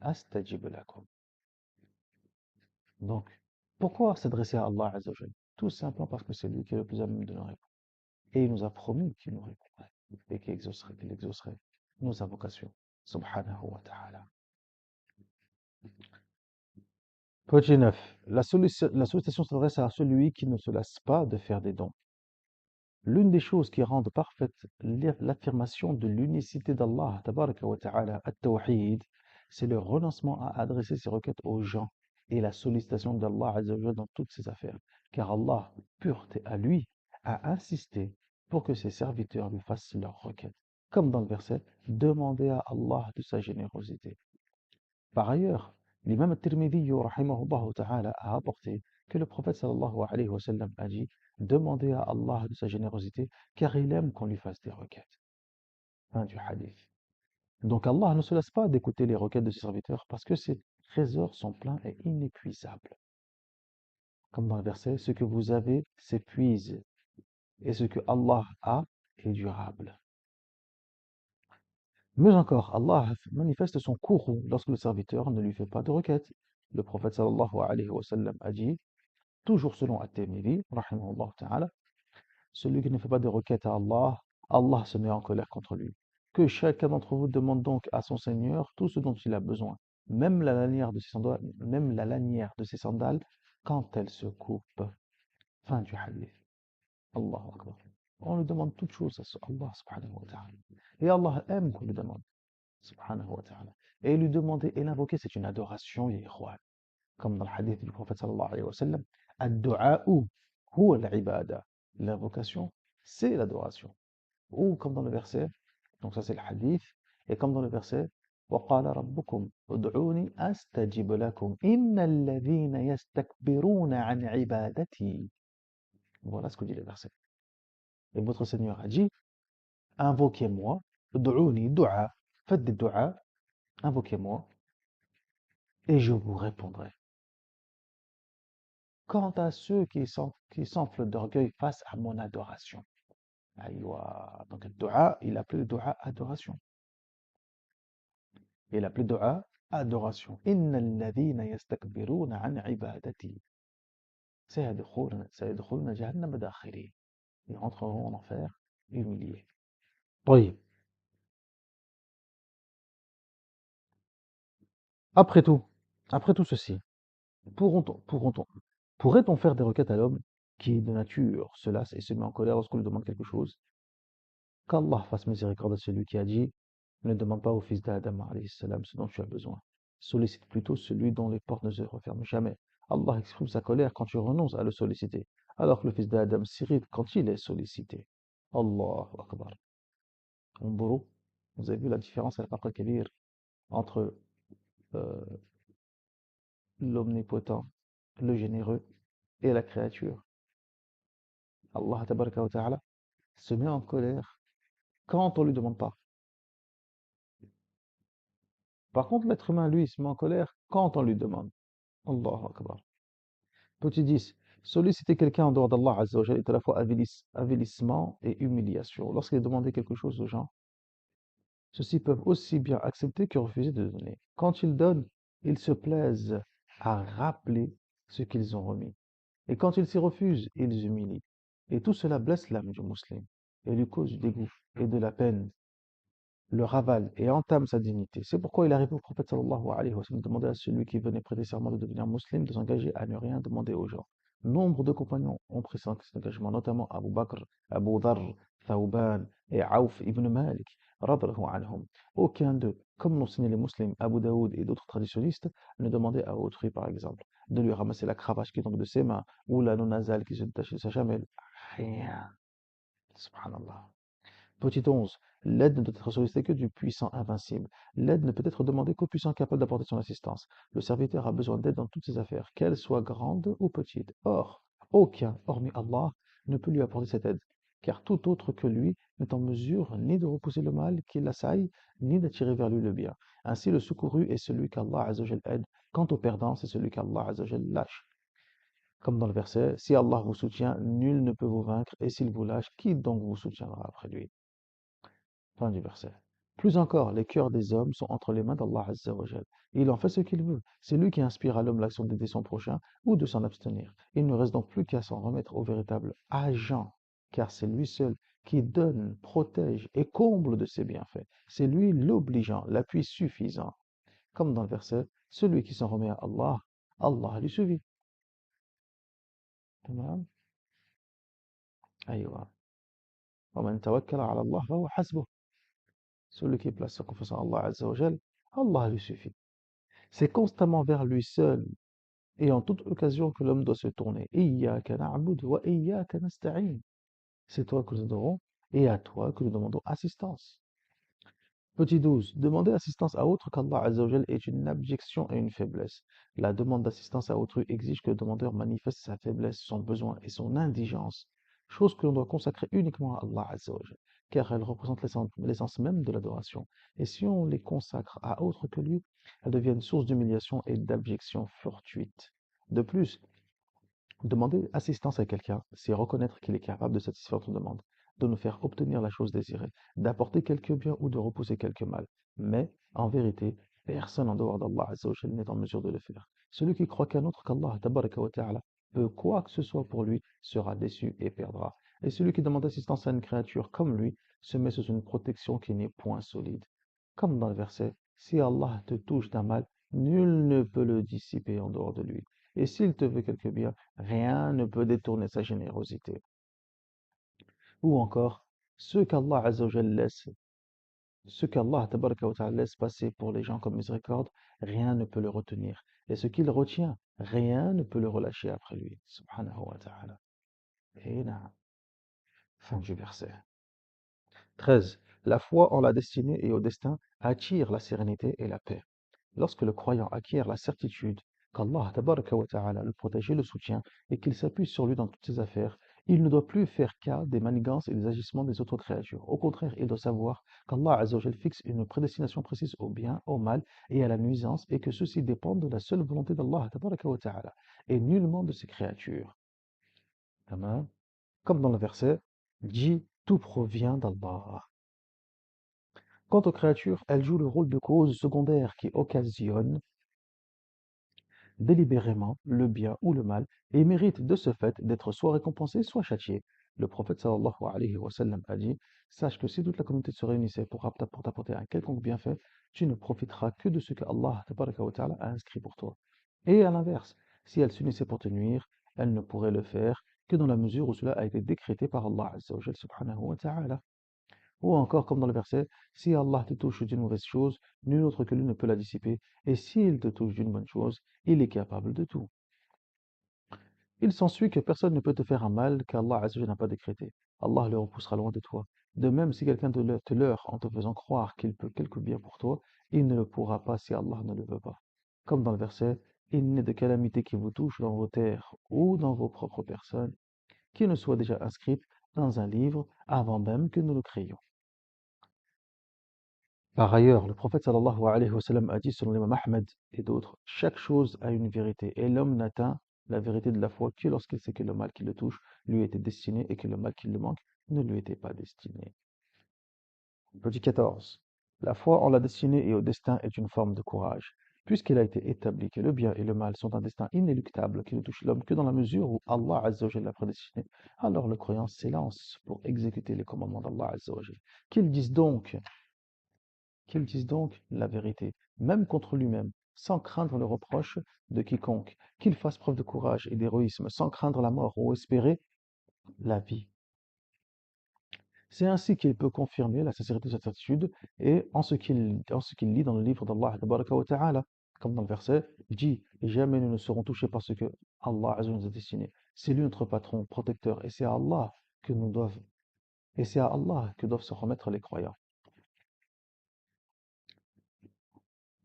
astajib lakum. Donc, pourquoi s'adresser à Allah Azza wa Jal? Tout simplement parce que c'est lui qui est le plus à même de nous répondre. Et il nous a promis qu'il nous répondrait. et qu'il exaucerait nos invocations. Subhanahu wa ta'ala. Petit 9. La sollicitation s'adresse à celui qui ne se lasse pas de faire des dons. L'une des choses qui rendent parfaite l'affirmation de l'unicité d'Allah, tabaraka wa ta'ala, at-tawhid, c'est le renoncement à adresser ses requêtes aux gens et la sollicitation d'Allah Azza wa Jalla dans toutes ses affaires. Car Allah, pureté à lui, a insisté pour que ses serviteurs lui fassent leurs requêtes. Comme dans le verset, demandez à Allah de sa générosité. Par ailleurs, l'imam al-Tirmidhi rahimahullah ta'ala a apporté que le prophète sallallahu alayhi wa sallam a dit demandez à Allah de sa générosité car il aime qu'on lui fasse des requêtes. Fin du hadith. Donc Allah ne se lasse pas d'écouter les requêtes de ses serviteurs parce que ses trésors sont pleins et inépuisables. Comme dans le verset, ce que vous avez s'épuise et ce que Allah a est durable. Mieux encore, Allah manifeste son courroux lorsque le serviteur ne lui fait pas de requête. Le prophète sallallahu alayhi wa sallam a dit, toujours selon At-Tirmidhi, rahimahullah ta'ala, celui qui ne fait pas de requête à Allah, Allah se met en colère contre lui. Que chacun d'entre vous demande donc à son Seigneur tout ce dont il a besoin, même la lanière de ses sandales quand elle se coupe. Fin du hadith. Allahu Akbar. On lui demande toutes choses à Allah subhanahu wa ta'ala. Et Allah aime qu'on lui demande. Subhanahu wa ta'ala. Et lui demander et l'invoquer, c'est une adoration, ya ikhwan. Comme dans le hadith du prophète sallallahu alayhi wa sallam, ad-du'a'u huwa al-ibada. L'invocation, c'est l'adoration. Ou comme dans le verset, donc ça c'est le hadith, et comme dans le verset, وقال ربكم ادعوني أستجب لكم إن الذين يستكبرون عن عبادتي. Voilà ce que dit le verset. Et votre Seigneur a dit, invoquez-moi, ادعوني, dua, faites des dua, invoquez-moi, et je vous répondrai. Quant à ceux qui s'enflent d'orgueil face à mon adoration. Aïwa. Donc, le dua, il appelait le dua adoration. Il appelait dua adoration. Inna alladhina yastakbiruna an ibadati. Sayadkhuluna jahannam dakhirin. Ils rentreront en enfer humiliés. Oui. Après tout, après tout ceci, pourrait-on faire des requêtes à l'homme qui, de nature, se lasse et se met en colère lorsqu'on lui demande quelque chose? Qu'Allah fasse miséricorde à celui qui a dit ne demande pas au fils d'Adam alayhi salam ce dont tu as besoin. Sollicite plutôt celui dont les portes ne se referment jamais. Allah exprime sa colère quand tu renonces à le solliciter, alors que le fils d'Adam s'irrite quand il est sollicité. Allahu Akbar. Vous avez vu la différence al-Kabir entre euh, l'omnipotent, le généreux et la créature. Allah tabaraka wa ta'ala se met en colère quand on ne lui demande pas. Par contre, l'être humain, lui, se met en colère quand on lui demande. Allahu Akbar. Petit 10. Solliciter quelqu'un en dehors d'Allah Azza wa Jalla est à la fois avilissement et humiliation. Lorsqu'il est demandé quelque chose aux gens, ceux-ci peuvent aussi bien accepter que refuser de donner. Quand ils donnent, ils se plaisent à rappeler ce qu'ils ont remis. Et quand ils s'y refusent, ils humilient. Et tout cela blesse l'âme du musulman et lui cause du dégoût et de la peine, le ravale et entame sa dignité. C'est pourquoi il arrive au prophète sallallahu alayhi wa sallam de demander à celui qui venait prêter serment de devenir musulman de s'engager à ne rien demander aux gens. Nombre de compagnons ont pris cet engagement, notamment Abu Bakr, Abu Dharr, Thawban et Auf ibn Malik, radallahu anhum. Aucun d'eux, comme l'ont signé les musulmans, Abu Daoud et d'autres traditionnistes, ne demandait à autrui, par exemple, de lui ramasser la cravache qui tombe de ses mains ou l'anneau nasal qui se détache de sa chamelle. Rien. Subhanallah. Petit 11. L'aide ne doit être sollicitée que du puissant invincible. L'aide ne peut être demandée qu'au puissant capable d'apporter son assistance. Le serviteur a besoin d'aide dans toutes ses affaires, qu'elles soient grandes ou petites. Or, aucun, hormis Allah, ne peut lui apporter cette aide, car tout autre que lui n'est en mesure ni de repousser le mal qui l'assaille, ni d'attirer vers lui le bien. Ainsi, le secouru est celui qu'Allah Azzawajal aide. Quant au perdant, c'est celui qu'Allah Azzawajal lâche. Comme dans le verset, si Allah vous soutient, nul ne peut vous vaincre, et s'il vous lâche, qui donc vous soutiendra après lui? Fin du verset. Plus encore, les cœurs des hommes sont entre les mains d'Allah Azza wa Jal. Il en fait ce qu'il veut. C'est lui qui inspire à l'homme l'action d'aider son prochain ou de s'en abstenir. Il ne reste donc plus qu'à s'en remettre au véritable agent, car c'est lui seul qui donne, protège et comble de ses bienfaits. C'est lui l'obligeant, l'appui suffisant. Comme dans le verset, celui qui s'en remet à Allah, Allah lui suffit. تمام. أيوة. ومن توكل على الله فهو حسبه. Celui qui place sa confiance en Allah Azza wa Jal, Allah lui suffit. C'est constamment vers lui seul et en toute occasion que l'homme doit se tourner. Iyyaka na'budu wa iyyaka nasta'in. C'est toi que nous adorons et à toi que nous demandons assistance. Petit 12. Demander assistance à autre qu'Allah Azzawajal est une abjection et une faiblesse. La demande d'assistance à autrui exige que le demandeur manifeste sa faiblesse, son besoin et son indigence, chose que l'on doit consacrer uniquement à Allah Azzawajal, car elle représente l'essence même de l'adoration. Et si on les consacre à autre que lui, elles deviennent source d'humiliation et d'abjection fortuite. De plus, demander assistance à quelqu'un, c'est reconnaître qu'il est capable de satisfaire notre demande, de nous faire obtenir la chose désirée, d'apporter quelque bien ou de repousser quelque mal. Mais, en vérité, personne en dehors d'Allah Azza wa Jal n'est en mesure de le faire. Celui qui croit qu'un autre qu'Allah tabaraka wa ta'ala peut quoi que ce soit pour lui sera déçu et perdra. Et celui qui demande assistance à une créature comme lui se met sous une protection qui n'est point solide. Comme dans le verset, si Allah te touche d'un mal, nul ne peut le dissiper en dehors de lui. Et s'il te veut quelque bien, rien ne peut détourner sa générosité. Ou encore, ce qu'Allah Azza wa Jal laisse, ce qu'Allah tabaraka wa ta'ala laisse passer pour les gens comme miséricorde, rien ne peut le retenir. Et ce qu'il retient, rien ne peut le relâcher après lui. Subhanahu wa ta'ala. Et là, fin du verset. 13. La foi en la destinée et au destin attire la sérénité et la paix. Lorsque le croyant acquiert la certitude qu'Allah tabaraka wa ta'ala le protège et le soutient et qu'il s'appuie sur lui dans toutes ses affaires, il ne doit plus faire cas des manigances et des agissements des autres créatures. Au contraire, il doit savoir qu'Allah Azza wa Jal fixe une prédestination précise au bien, au mal et à la nuisance et que ceci dépend de la seule volonté d'Allah tabaraka wa ta'ala et nullement de ses créatures. Tamam. Comme dans le verset, dit tout provient d'Allah. Quant aux créatures, elles jouent le rôle de cause secondaire qui occasionne délibérément le bien ou le mal et mérite de ce fait d'être soit récompensé, soit châtié. Le prophète sallallahu alayhi wa sallam a dit: Sache que si toute la communauté se réunissait pour t'apporter un quelconque bienfait, tu ne profiteras que de ce que Allah tabaraka wa ta'ala a inscrit pour toi. Et à l'inverse, si elle s'unissait pour te nuire, elle ne pourrait le faire que dans la mesure où cela a été décrété par Allah azza wa jal subhanahu wa ta'ala. Ou encore, comme dans le verset, si Allah te touche d'une mauvaise chose, nul autre que lui ne peut la dissiper, et s'il te touche d'une bonne chose, il est capable de tout. Il s'ensuit que personne ne peut te faire un mal qu'Allah Azza wa Jalla n'a pas décrété. Allah le repoussera loin de toi. De même, si quelqu'un te leurre en te faisant croire qu'il peut quelque bien pour toi, il ne le pourra pas si Allah ne le veut pas. Comme dans le verset, il n'est de calamité qui vous touche dans vos terres ou dans vos propres personnes, qui ne soit déjà inscrite dans un livre avant même que nous le créions. Par ailleurs, le prophète sallallahu alayhi wa sallam a dit selon l'imam Ahmed et d'autres, chaque chose a une vérité et l'homme n'atteint la vérité de la foi que lorsqu'il sait que le mal qui le touche lui était destiné et que le mal qui le manque ne lui était pas destiné. Petit 14. La foi en la destinée et au destin est une forme de courage. Puisqu'il a été établi que le bien et le mal sont un destin inéluctable qui ne touche l'homme que dans la mesure où Allah Azza wa Jalla l'a prédestiné, alors le croyant s'élance pour exécuter les commandements d'Allah Azza wa Jalla. Qu'il dise donc Qu'il dise donc la vérité, même contre lui-même, sans craindre le reproche de quiconque, qu'il fasse preuve de courage et d'héroïsme, sans craindre la mort ou espérer la vie. C'est ainsi qu'il peut confirmer la sincérité de cette attitude et en ce qu'il lit dans le livre d'Allah tabaraka wa ta'ala, comme dans le verset, dit, jamais nous ne serons touchés par ce que Allah Azza wa Jalla nous a destiné. C'est lui notre patron, protecteur, et c'est à Allah que doivent se remettre les croyants.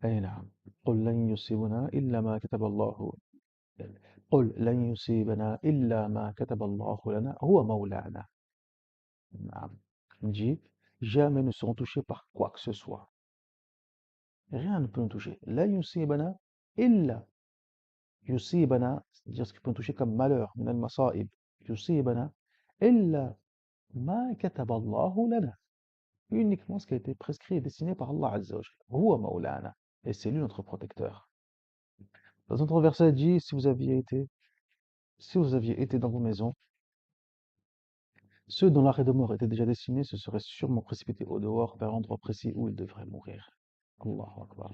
أي نعم. قل لن يصيبنا إلا ما كتب الله قل لن يصيبنا إلا ما كتب الله لنا هو مولانا. نعم. Dit, jamais ne seront touchés par quoi que ce soit. Rien ne peut nous toucher. La yusibana illa. Yusibana, c'est-à-dire ce qui peut nous toucher comme malheur, min al-masa'ib. Yusibana illa ma kataba Allahu lana. Uniquement ce qui a été prescrit et destiné par Allah Azza wa Jalla. Huwa maulana. Et c'est lui notre protecteur. Dans un autre verset dit, si vous aviez été dans vos maisons, Ceux dont l'arrêt de mort était déjà destiné se seraient sûrement précipités au dehors vers l'endroit précis où ils devraient mourir. Allahu Akbar.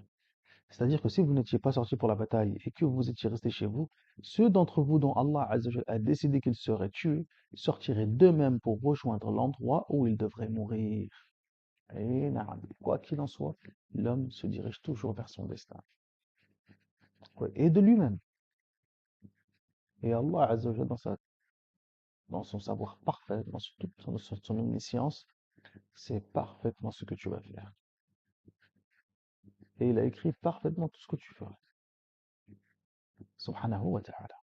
C'est-à-dire que si vous n'étiez pas sorti pour la bataille et que vous étiez resté chez vous, ceux d'entre vous dont Allah Azza wa Jalla a décidé qu'ils seraient tués sortiraient d'eux-mêmes pour rejoindre l'endroit où ils devraient mourir. Et na'am, quoi qu'il en soit, l'homme se dirige toujours vers son destin. Ouais, et de lui-même. Et Allah Azza wa Jalla, dans son savoir parfait, son omniscience, sait parfaitement ce que tu vas faire. Et il a écrit parfaitement tout ce que tu feras. Subhanahu wa ta'ala.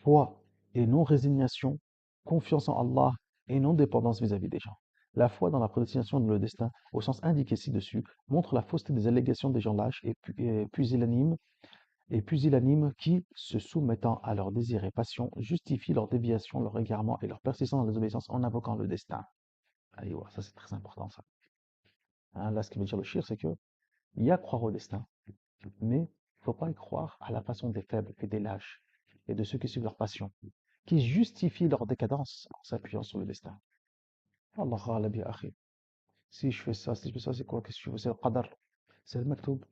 Foi et non résignation, confiance en Allah et non dépendance vis-à-vis des gens. La foi dans la prédestination de le destin, au sens indiqué ci-dessus, montre la fausseté des allégations des gens lâches et pusillanimes qui, se soumettant à leurs désirs et passions, justifient leur déviation, leur égarement et leur persistance dans la désobéissance en invoquant le destin. Allez, ouais, ça c'est très important ça. Hein, là, ce qui veut dire le shir, c'est que il y a croire au destin, mais il ne faut pas y croire à la façon des faibles et des lâches et de ceux qui suivent leur passion, qui justifient leur décadence en s'appuyant sur le destin. Allah ghalib ya akhi. Si je fais ça, si je fais ça, c'est quoi? Qu'est-ce que tu veux? C'est le qadar, c'est le maktoub.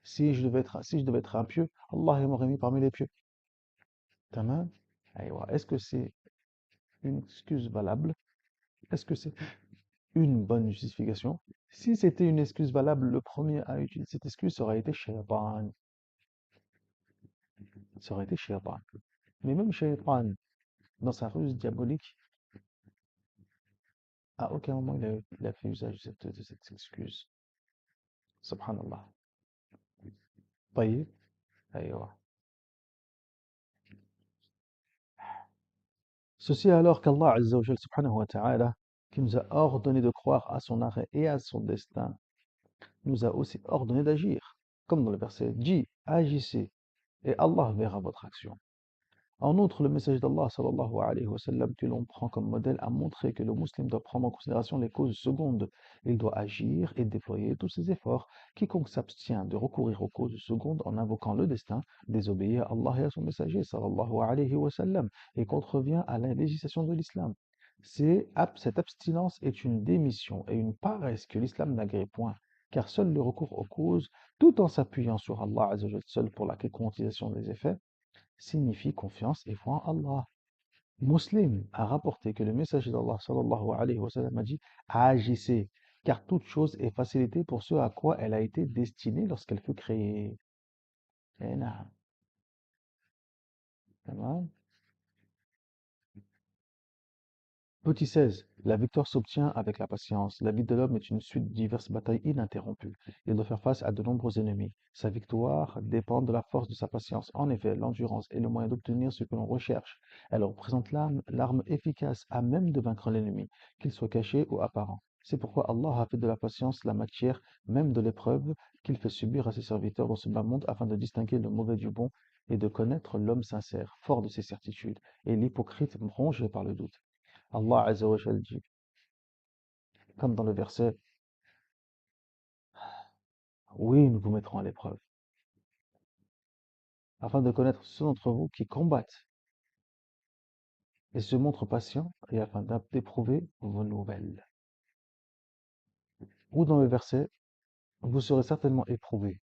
Si je devais être un pieux, Allah il m'aurait mis parmi les pieux. Tamam? Aïwa. Est-ce que c'est une excuse valable? Est-ce que c'est une bonne justification? Si c'était une excuse valable, le premier à utiliser cette excuse, ça aurait été Shaytan. Ça aurait été Shaytan. Mais même Shaytan, dans sa ruse diabolique, à aucun moment il a fait usage de cette excuse. Subhanallah. طيب. أيوة. Ceci alors qu'Allah Azza wa Jal subhanahu wa ta'ala, qui nous a ordonné de croire à son arrêt et à son destin, nous a aussi ordonné d'agir. Comme dans le verset, dit, agissez, et Allah verra votre action. En outre, le message d'Allah sallallahu alayhi wa sallam, que l'on prend comme modèle, a montré que le musulman doit prendre en considération les causes secondes. Il doit agir et déployer tous ses efforts. Quiconque s'abstient de recourir aux causes secondes en invoquant le destin, désobéit à Allah et à son messager sallallahu alayhi wa sallam, et contrevient à la législation de l'islam. Cette abstinence est une démission et une paresse que l'islam n'agrée point, car seul le recours aux causes, tout en s'appuyant sur Allah Azza wa Jal seul pour la concrétisation des effets, signifie confiance et foi en Allah. Muslim a rapporté que le messager d'Allah sallallahu alayhi wa sallam a dit agissez, car toute chose est facilitée pour ce à quoi elle a été destinée lorsqu'elle fut créée. Eh naam, tamam. Petit 16. La victoire s'obtient avec la patience. La vie de l'homme est une suite de diverses batailles ininterrompues. Il doit faire face à de nombreux ennemis. Sa victoire dépend de la force de sa patience. En effet, l'endurance est le moyen d'obtenir ce que l'on recherche. Elle représente l'arme efficace à même de vaincre l'ennemi, qu'il soit caché ou apparent. C'est pourquoi Allah a fait de la patience la matière même de l'épreuve qu'il fait subir à ses serviteurs dans ce bas monde afin de distinguer le mauvais du bon et de connaître l'homme sincère, fort de ses certitudes, et l'hypocrite rongé par le doute. Allah Azza wa Jal dit, comme dans le verset, oui, nous vous mettrons à l'épreuve, afin de connaître ceux d'entre vous qui combattent et se montrent patients, et afin d'éprouver vos nouvelles. Ou dans le verset, vous serez certainement éprouvés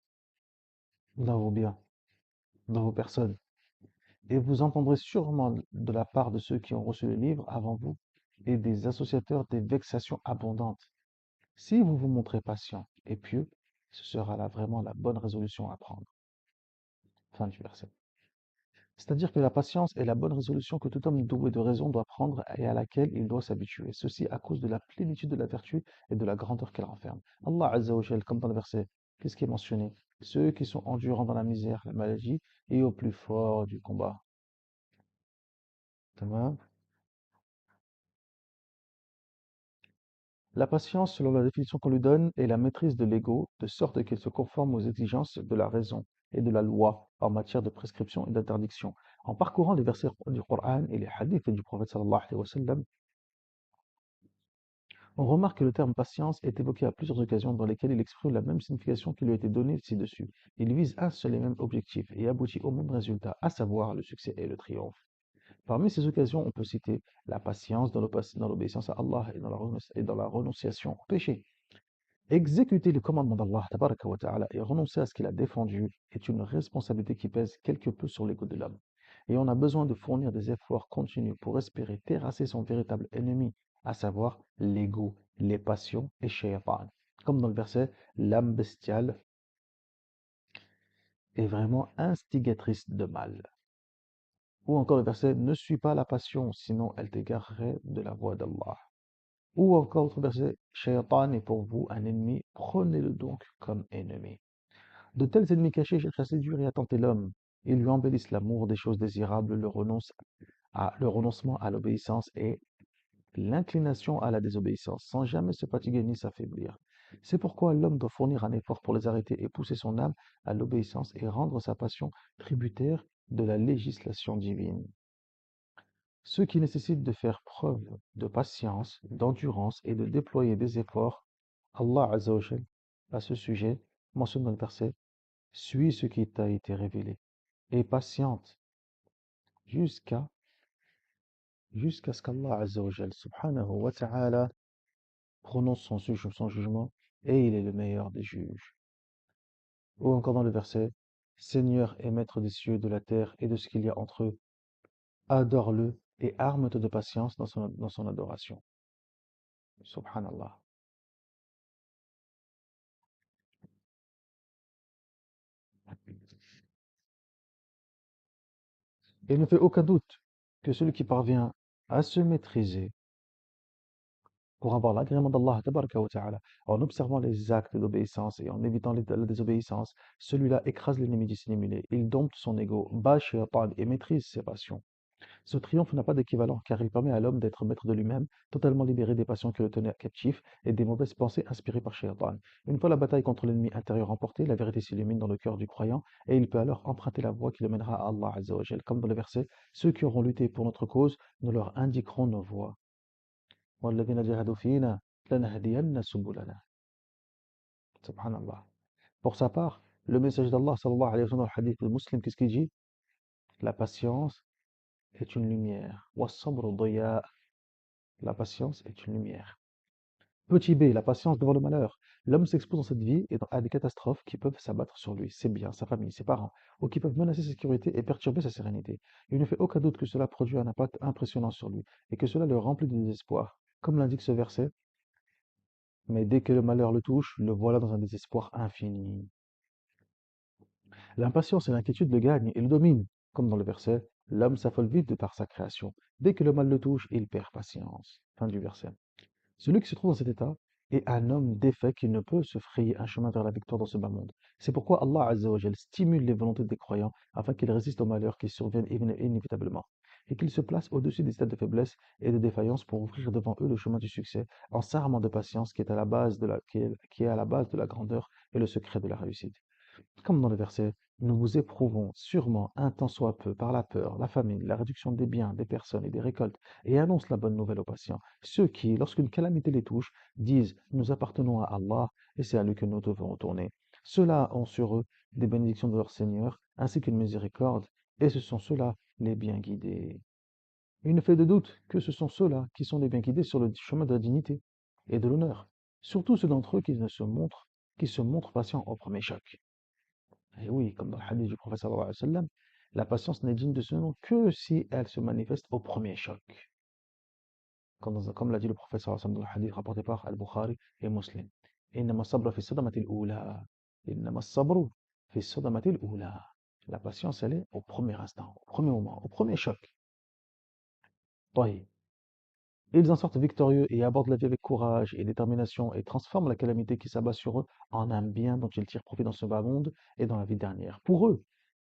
dans vos biens, dans vos personnes, et vous entendrez sûrement de la part de ceux qui ont reçu le livre avant vous, et des associateurs des vexations abondantes. Si vous vous montrez patient et pieux, ce sera là vraiment la bonne résolution à prendre. Fin du verset. C'est-à-dire que la patience est la bonne résolution que tout homme doué de raison doit prendre et à laquelle il doit s'habituer. Ceci à cause de la plénitude de la vertu et de la grandeur qu'elle renferme. Allah Azza wa Jal, comme dans le verset, qu'est-ce qui est mentionné? Ceux qui sont endurants dans la misère, la maladie et au plus fort du combat. Tamam. La patience, selon la définition qu'on lui donne, est la maîtrise de l'ego, de sorte qu'il se conforme aux exigences de la raison et de la loi en matière de prescription et d'interdiction. En parcourant les versets du Coran et les hadiths du prophète sallallahu alayhi wa sallam, on remarque que le terme patience est évoqué à plusieurs occasions dans lesquelles il exprime la même signification qui lui a été donnée ci-dessus. Il vise un seul et même objectif et aboutit au même résultat, à savoir le succès et le triomphe. Parmi ces occasions, on peut citer la patience dans l'obéissance à Allah et dans la renonciation au péché. Exécuter les commandements d'Allah tabaraka wa ta'ala et renoncer à ce qu'il a défendu est une responsabilité qui pèse quelque peu sur l'ego de l'homme. Et on a besoin de fournir des efforts continus pour espérer terrasser son véritable ennemi, à savoir l'ego, les passions et shaytan. Comme dans le verset, l'âme bestiale est vraiment instigatrice de mal. Ou encore le verset, ne suis pas la passion, sinon elle t'égarerait de la voie d'Allah. Ou encore l'autre verset, shaytan est pour vous un ennemi, prenez-le donc comme ennemi. De tels ennemis cachés cherchent à séduire et à tenter l'homme. Ils lui embellissent l'amour des choses désirables, le renoncement à l'obéissance et l'inclination à la désobéissance, sans jamais se fatiguer ni s'affaiblir. C'est pourquoi l'homme doit fournir un effort pour les arrêter et pousser son âme à l'obéissance et rendre sa passion tributaire de la législation divine. Ce qui nécessite de faire preuve de patience, d'endurance et de déployer des efforts. Allah Azza wa Jal, à ce sujet, mentionne dans le verset: suis ce qui t'a été révélé et patiente jusqu'à jusqu'à ce qu'Allah Azza wa Jal, subhanahu wa ta'ala, prononce son jugement et il est le meilleur des juges. Ou encore dans le verset: Seigneur et maître des cieux, de la terre et de ce qu'il y a entre eux, adore-le et arme-toi de patience dans son adoration. Subhanallah. Et il ne fait aucun doute que celui qui parvient à se maîtriser pour avoir l'agrément d'Allah tabaraka wa ta'ala, en observant les actes d'obéissance et en évitant la désobéissance, celui-là écrase l'ennemi dissimulé, il dompte son ego, bat shaitan et maîtrise ses passions. Ce triomphe n'a pas d'équivalent car il permet à l'homme d'être maître de lui-même, totalement libéré des passions qui le tenaient captif et des mauvaises pensées inspirées par shaitan. Une fois la bataille contre l'ennemi intérieur remportée, la vérité s'illumine dans le cœur du croyant et il peut alors emprunter la voie qui le mènera à Allah Azza wa Jal. Comme dans le verset, ceux qui auront lutté pour notre cause, nous leur indiquerons nos voies. وَالَّذِينَ جَاهَدُوا فِينَا لَنَهْدِيَنَّ سُبُلَنَا. Subhanallah. Pour sa part, le message d'Allah sallallahu alayhi wa sallam dans le hadith de Muslim, qu'est-ce qu'il dit? La patience est une lumière. وَالصَّبْرُ ضِيَاءٌ. La patience est une lumière. Petit b, la patience devant le malheur. L'homme s'expose dans cette vie à des catastrophes qui peuvent s'abattre sur lui, ses biens, sa famille, ses parents, ou qui peuvent menacer sa sécurité et perturber sa sérénité. Il ne fait aucun doute que cela produit un impact impressionnant sur lui et que cela le remplit de désespoir. Comme l'indique ce verset, mais dès que le malheur le touche, le voilà dans un désespoir infini. L'impatience et l'inquiétude le gagnent et le dominent, comme dans le verset, l'homme s'affole vite de par sa création. Dès que le mal le touche, il perd patience. Fin du verset. Celui qui se trouve dans cet état est un homme défait qui ne peut se frayer un chemin vers la victoire dans ce bas monde. C'est pourquoi Allah Azza wa Jal stimule les volontés des croyants afin qu'ils résistent aux malheurs qui surviennent inévitablement et qu'ils se placent au-dessus des stades de faiblesse et de défaillance pour ouvrir devant eux le chemin du succès en s'armant de patience qui est à la base qui est à la base de la grandeur et le secret de la réussite. Comme dans le verset, nous vous éprouvons sûrement un tant soit peu par la peur, la famine, la réduction des biens, des personnes et des récoltes, et annoncent la bonne nouvelle aux patients. Ceux qui, lorsqu'une calamité les touche, disent, nous appartenons à Allah et c'est à lui que nous devons retourner. Ceux-là ont sur eux des bénédictions de leur Seigneur, ainsi qu'une miséricorde, et ce sont ceux-là les bien guidés. Il ne fait de doute que ce sont ceux-là qui sont les bien guidés sur le chemin de la dignité et de l'honneur, surtout ceux d'entre eux qui se montrent patients au premier choc. Et oui, comme dans le hadith du prophète sallallahu alayhi wa sallam, la patience n'est digne de ce nom que si elle se manifeste au premier choc. Comme l'a dit le prophète sallallahu alayhi wa sallam dans le hadith rapporté par Al-Bukhari et Muslim. إنما الصبر في الصدمة الأولى. إنما الصبر في الصدمة الأولى. La patience, elle est au premier instant, au premier moment, au premier choc. طيب. Ils en sortent victorieux et abordent la vie avec courage et détermination et transforment la calamité qui s'abat sur eux en un bien dont ils tirent profit dans ce bas monde et dans la vie dernière. Pour eux,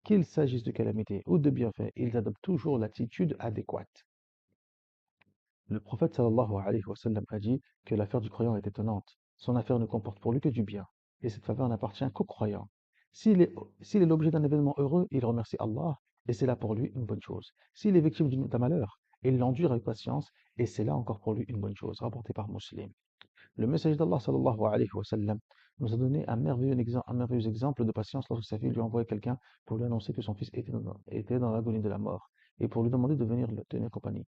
qu'il s'agisse de calamité ou de bienfaits, ils adoptent toujours l'attitude adéquate. Le prophète sallallahu alayhi wa sallam a dit que l'affaire du croyant est étonnante. Son affaire ne comporte pour lui que du bien, et cette faveur n'appartient qu'au croyant. S'il est l'objet d'un événement heureux, il remercie Allah, et c'est là pour lui une bonne chose. S'il est victime d'un malheur, il l'endure avec patience, et c'est là encore pour lui une bonne chose, rapporté par Muslim. Le messager d'Allah sallallahu alayhi wa sallam nous a donné un merveilleux exemple de patience lorsque sa fille lui envoyait quelqu'un pour lui annoncer que son fils était dans l'agonie de la mort. et pour lui demander de venir le tenir compagnie.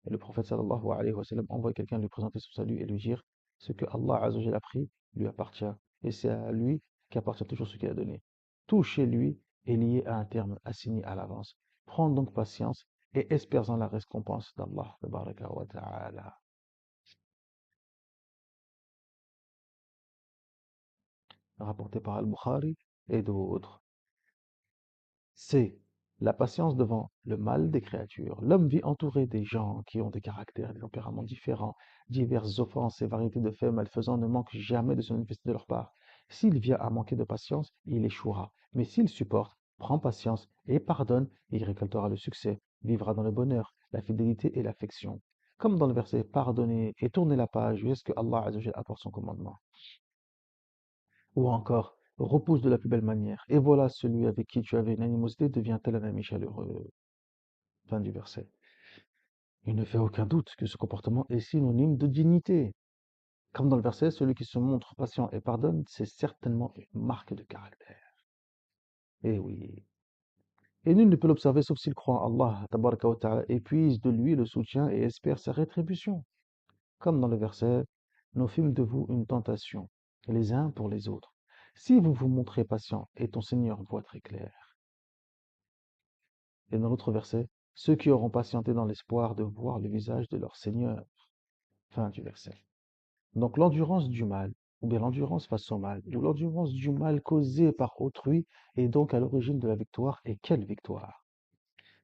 Et le prophète sallallahu alayhi wa sallam envoie quelqu'un lui présenter son salut et lui dire ce que Allah Azza wa Jalla a pris lui appartient. Et c'est à lui qu'appartient toujours ce qu'il a donné. Tout chez lui est lié à un terme assigné à l'avance. Prends donc patience et espère en la récompense d'Allah tabaraka wa ta'ala. Rapporté par Al-Bukhari et d'autres. C'est la patience devant le mal des créatures. L'homme vit entouré des gens qui ont des caractères, des tempéraments différents, diverses offenses et variétés de faits malfaisants ne manquent jamais de se manifester de leur part. S'il vient à manquer de patience, il échouera. Mais s'il supporte, prend patience et pardonne, il récoltera le succès, vivra dans le bonheur, la fidélité et l'affection. Comme dans le verset, pardonnez et tournez la page jusqu'à ce que Allah Azza wa Jalla apporte son commandement. Ou encore, repousse de la plus belle manière, et voilà celui avec qui tu avais une animosité devient-elle un ami chaleureux. Fin du verset. Il ne fait aucun doute que ce comportement est synonyme de dignité. Comme dans le verset, celui qui se montre patient et pardonne, c'est certainement une marque de caractère. Eh oui. Et nul ne peut l'observer sauf s'il croit en Allah, tabaraka wa ta'ala, et puise de lui le soutien et espère sa rétribution. Comme dans le verset, nous fîmes de vous une tentation, les uns pour les autres. Si vous vous montrez patient, et ton Seigneur voit très clair. Et dans l'autre verset, ceux qui auront patienté dans l'espoir de voir le visage de leur Seigneur. Fin du verset. Donc l'endurance du mal, ou bien l'endurance face au mal, ou l'endurance du mal causé par autrui est donc à l'origine de la victoire. Et quelle victoire!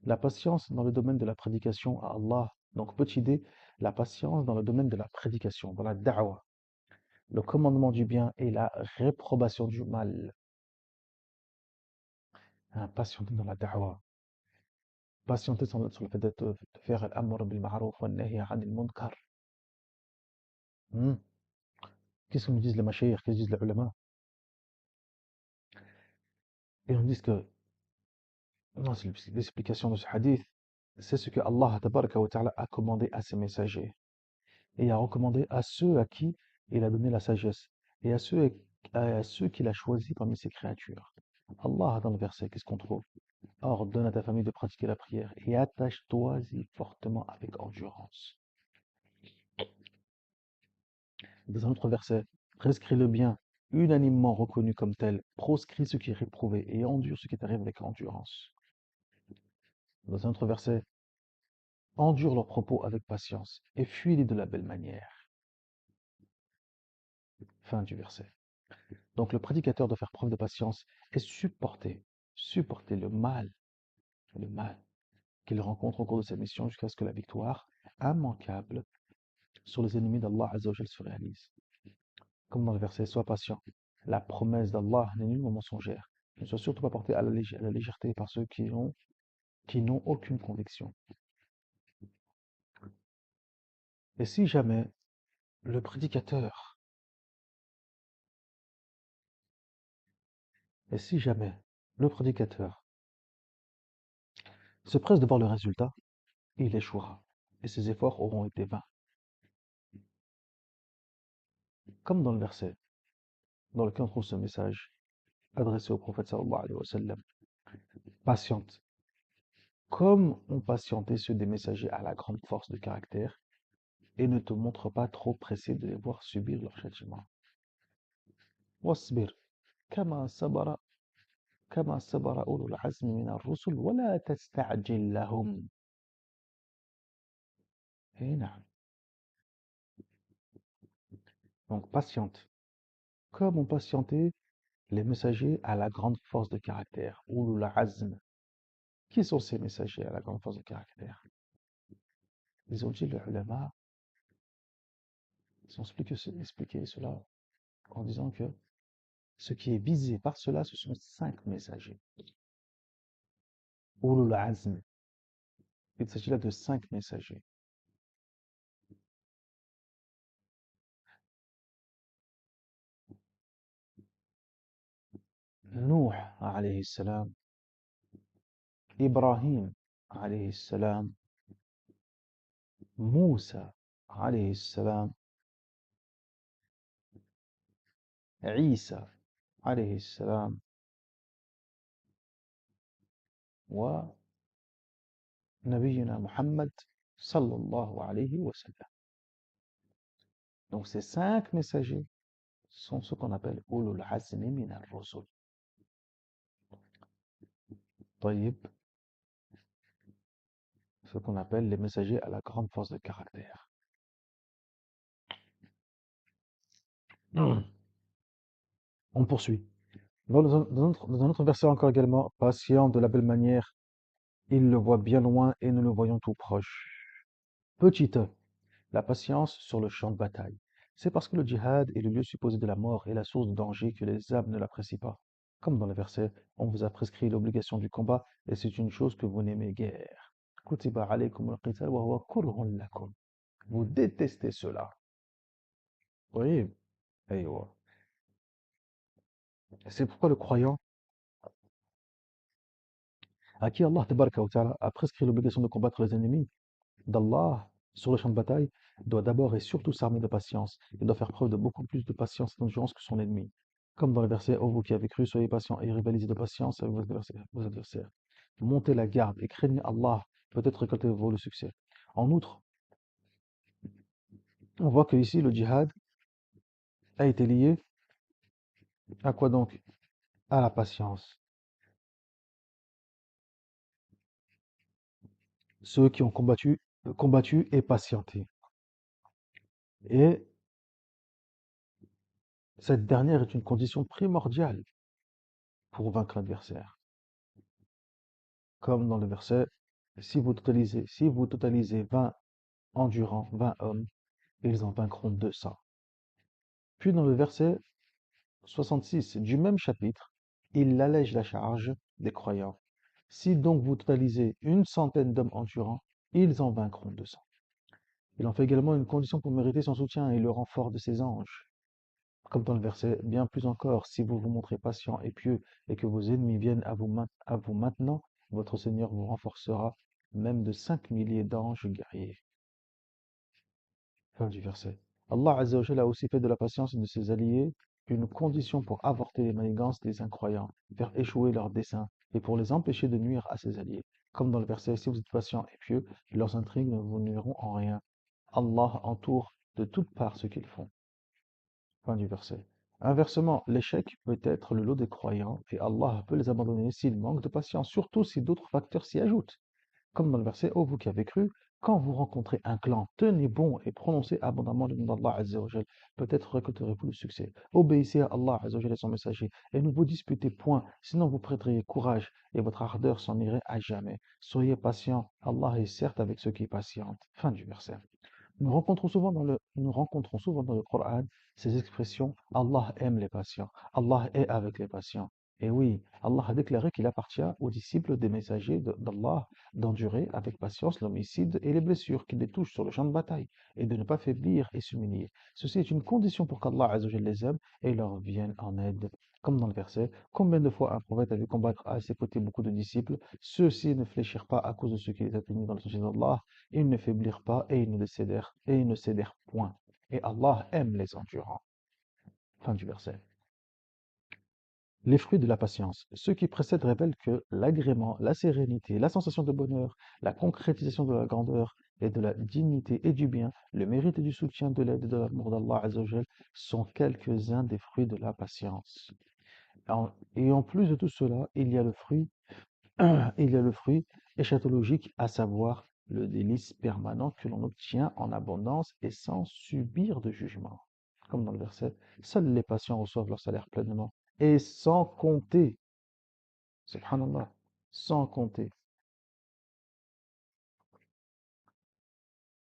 La patience dans le domaine de la prédication à Allah. Donc petit d, la patience dans le domaine de la prédication, dans la da'wah. Le commandement du bien et la réprobation du mal. Hein, patienter dans la da'wah. Patienter sur le fait de faire l'amr bil ma'ruf wa nahi anil munkar. Hmm. Qu'est-ce que nous disent les mashayikh, qu'est-ce que disent les ulama? Ils nous disent que, non, c'est l'explication de ce hadith, c'est ce que Allah tabaraka wa ta'ala a commandé à ses messagers et a recommandé à ceux à qui il a donné la sagesse et à ceux qu'il a choisis parmi ses créatures. Allah, dans le verset, qu'est-ce qu'on trouve? Ordonne à ta famille de pratiquer la prière et attache-toi-y fortement avec endurance. Dans un autre verset, prescris le bien, unanimement reconnu comme tel, proscris ce qui est réprouvé et endure ce qui t'arrive avec endurance. Dans un autre verset, endure leurs propos avec patience et fuis-les de la belle manière. Fin du verset. Donc le prédicateur doit faire preuve de patience et supporter le mal qu'il rencontre au cours de sa mission jusqu'à ce que la victoire immanquable sur les ennemis d'Allah Azza wa Jal se réalise. Comme dans le verset, sois patient. La promesse d'Allah n'est nullement mensongère. Ne sois surtout pas porté à la légèreté par ceux qui n'ont aucune conviction. Et si jamais le prédicateur, et si jamais le prédicateur se presse de voir le résultat, il échouera, et ses efforts auront été vains. Comme dans le verset dans lequel on trouve ce message adressé au prophète sallallahu alayhi wa sallam. Patiente, comme ont patienté ceux des messagers à la grande force de caractère, et ne te montre pas trop pressé de les voir subir leur châtiment. واصبر كما صبر كما صبر أولو العزم من الرسل ولا تستعجل لهم. Et نعم. Donc patiente, comme ont patienté les messagers à la grande force de caractère, ou l'azm. Qui sont ces messagers à la grande force de caractère? Ils ont dit, les ulama, ils ont expliqué cela en disant que ce qui est visé par cela, ce sont 5 messagers. Ulul azm. Il s'agit là de 5 messagers. Nuh alayhi salam, Ibrahim alayhi salam, Moussa alayhi salam, Isa alayhi salam, Nabiyyina Muhammad sallallahu alayhi wa sallam. Donc ces 5 messagers sont ce qu'on appelle ulul azmi min ar-rusul. طيب, ce qu'on appelle les messagers à la grande force de caractère. On poursuit. Dans un autre verset encore également, patient de la belle manière, il le voit bien loin et nous le voyons tout proche. Petite, la patience sur le champ de bataille. C'est parce que le djihad est le lieu supposé de la mort et la source de danger que les âmes ne l'apprécient pas. Comme dans le verset, on vous a prescrit l'obligation du combat et c'est une chose que vous n'aimez guère. Kutiba alaykum al-qital wa huwa kurhun lakum. Vous détestez cela. Oui, aywa. C'est pourquoi le croyant, à qui Allah tabaraka wa ta'ala a prescrit l'obligation de combattre les ennemis d'Allah sur le champ de bataille, doit d'abord et surtout s'armer de patience. Il doit faire preuve de beaucoup plus de patience et d'endurance que son ennemi. Comme dans le verset, ô vous qui avez cru, soyez patients et rivalisez de patience avec vos adversaires. Montez la garde et craignez Allah, peut-être récoltez-vous le succès. En outre, on voit que ici le djihad a été lié à quoi donc? À la patience. Ceux qui ont combattu et patienté. Et cette dernière est une condition primordiale pour vaincre l'adversaire. Comme dans le verset, si vous totalisez 20 endurants, 20 hommes, ils en vaincront 200. Puis dans le verset 66 du même chapitre, il allège la charge des croyants. Si donc vous totalisez une centaine d'hommes endurants, ils en vaincront 200. Il en fait également une condition pour mériter son soutien et le renfort de ses anges. Comme dans le verset, bien plus encore, si vous vous montrez patient et pieux et que vos ennemis viennent à vous maintenant, votre Seigneur vous renforcera même de 5 milliers d'anges guerriers. Fin du verset. Allah Azza wa Jalla a aussi fait de la patience et de ses alliés une condition pour avorter les manigances des incroyants, faire échouer leurs desseins et pour les empêcher de nuire à ses alliés. Comme dans le verset, si vous êtes patient et pieux, leurs intrigues ne vous nuiront en rien. Allah entoure de toutes parts ce qu'ils font. Fin du verset. Inversement, l'échec peut être le lot des croyants et Allah peut les abandonner s'ils manquent de patience, surtout si d'autres facteurs s'y ajoutent. Comme dans le verset, ô vous qui avez cru, quand vous rencontrez un clan, tenez bon et prononcez abondamment le nom d'Allah Azza wa Jal. Peut-être récolterez-vous le succès. Obéissez à Allah Azza wa Jal et son messager et ne vous disputez point, sinon vous prêteriez courage et votre ardeur s'en irait à jamais. Soyez patients, Allah est certes avec ceux qui patientent. Fin du verset. Nous rencontrons souvent dans le Coran ces expressions Allah aime les patients, Allah est avec les patients. Et oui, Allah a déclaré qu'il appartient aux disciples des messagers d'Allah d'endurer avec patience l'homicide et les blessures qui les touchent sur le champ de bataille et de ne pas faiblir et s'humilier. Ceci est une condition pour qu'Allah Azza wa Jalla les aime et leur vienne en aide. Comme dans le verset, combien de fois un prophète a vu combattre à ses côtés beaucoup de disciples, ceux-ci ne fléchirent pas à cause de ce qui les atteignait dans le sentier d'Allah, ils ne faiblirent pas et ils ne cédèrent point. Et Allah aime les endurants. Fin du verset. Les fruits de la patience. Ceux qui précèdent révèlent que l'agrément, la sérénité, la sensation de bonheur, la concrétisation de la grandeur et de la dignité et du bien, le mérite et du soutien, de l'aide et de l'amour d'Allah Azzawajal sont quelques-uns des fruits de la patience. Et en plus de tout cela, il y a le fruit éschatologique, à savoir le délice permanent que l'on obtient en abondance et sans subir de jugement. Comme dans le verset, seuls les patients reçoivent leur salaire pleinement et sans compter, subhanallah, sans compter.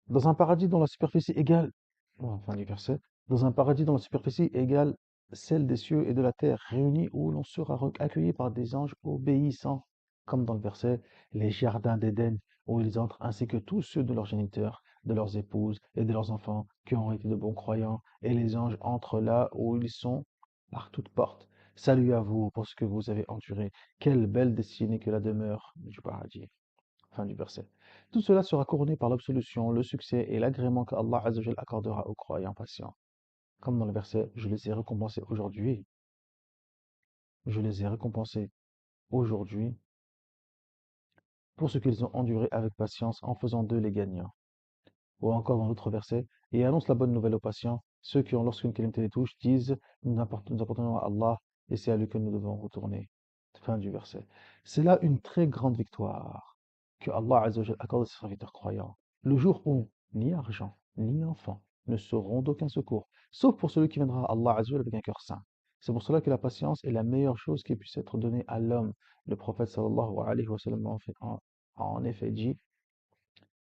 Dans un paradis dont la superficie égale, enfin du verset, dans un paradis dont la superficie égale celle des cieux et de la terre réunis où l'on sera accueilli par des anges obéissants, comme dans le verset, les jardins d'Éden où ils entrent ainsi que tous ceux de leurs géniteurs, de leurs épouses et de leurs enfants qui ont été de bons croyants, et les anges entrent là où ils sont par toutes portes. Salut à vous pour ce que vous avez enduré. Quelle belle destinée que la demeure du paradis. Fin du verset. Tout cela sera couronné par l'absolution, le succès et l'agrément qu'Allah Azzawajal accordera aux croyants patients. Comme dans le verset, je les ai récompensés aujourd'hui, je les ai récompensés aujourd'hui pour ce qu'ils ont enduré avec patience en faisant d'eux les gagnants. Ou encore dans l'autre verset, et annonce la bonne nouvelle aux patients, ceux qui, lorsqu'une calamité les touche, disent, nous appartenons à Allah, et c'est à lui que nous devons retourner. Fin du verset. C'est là une très grande victoire que Allah Azza wa Jal accorde à ses serviteurs croyants. Le jour où ni argent, ni enfant ne seront d'aucun secours, sauf pour celui qui viendra à Allah Azza wa Jal avec un cœur saint. C'est pour cela que la patience est la meilleure chose qui puisse être donnée à l'homme. Le prophète sallallahu alayhi wa sallam en effet dit,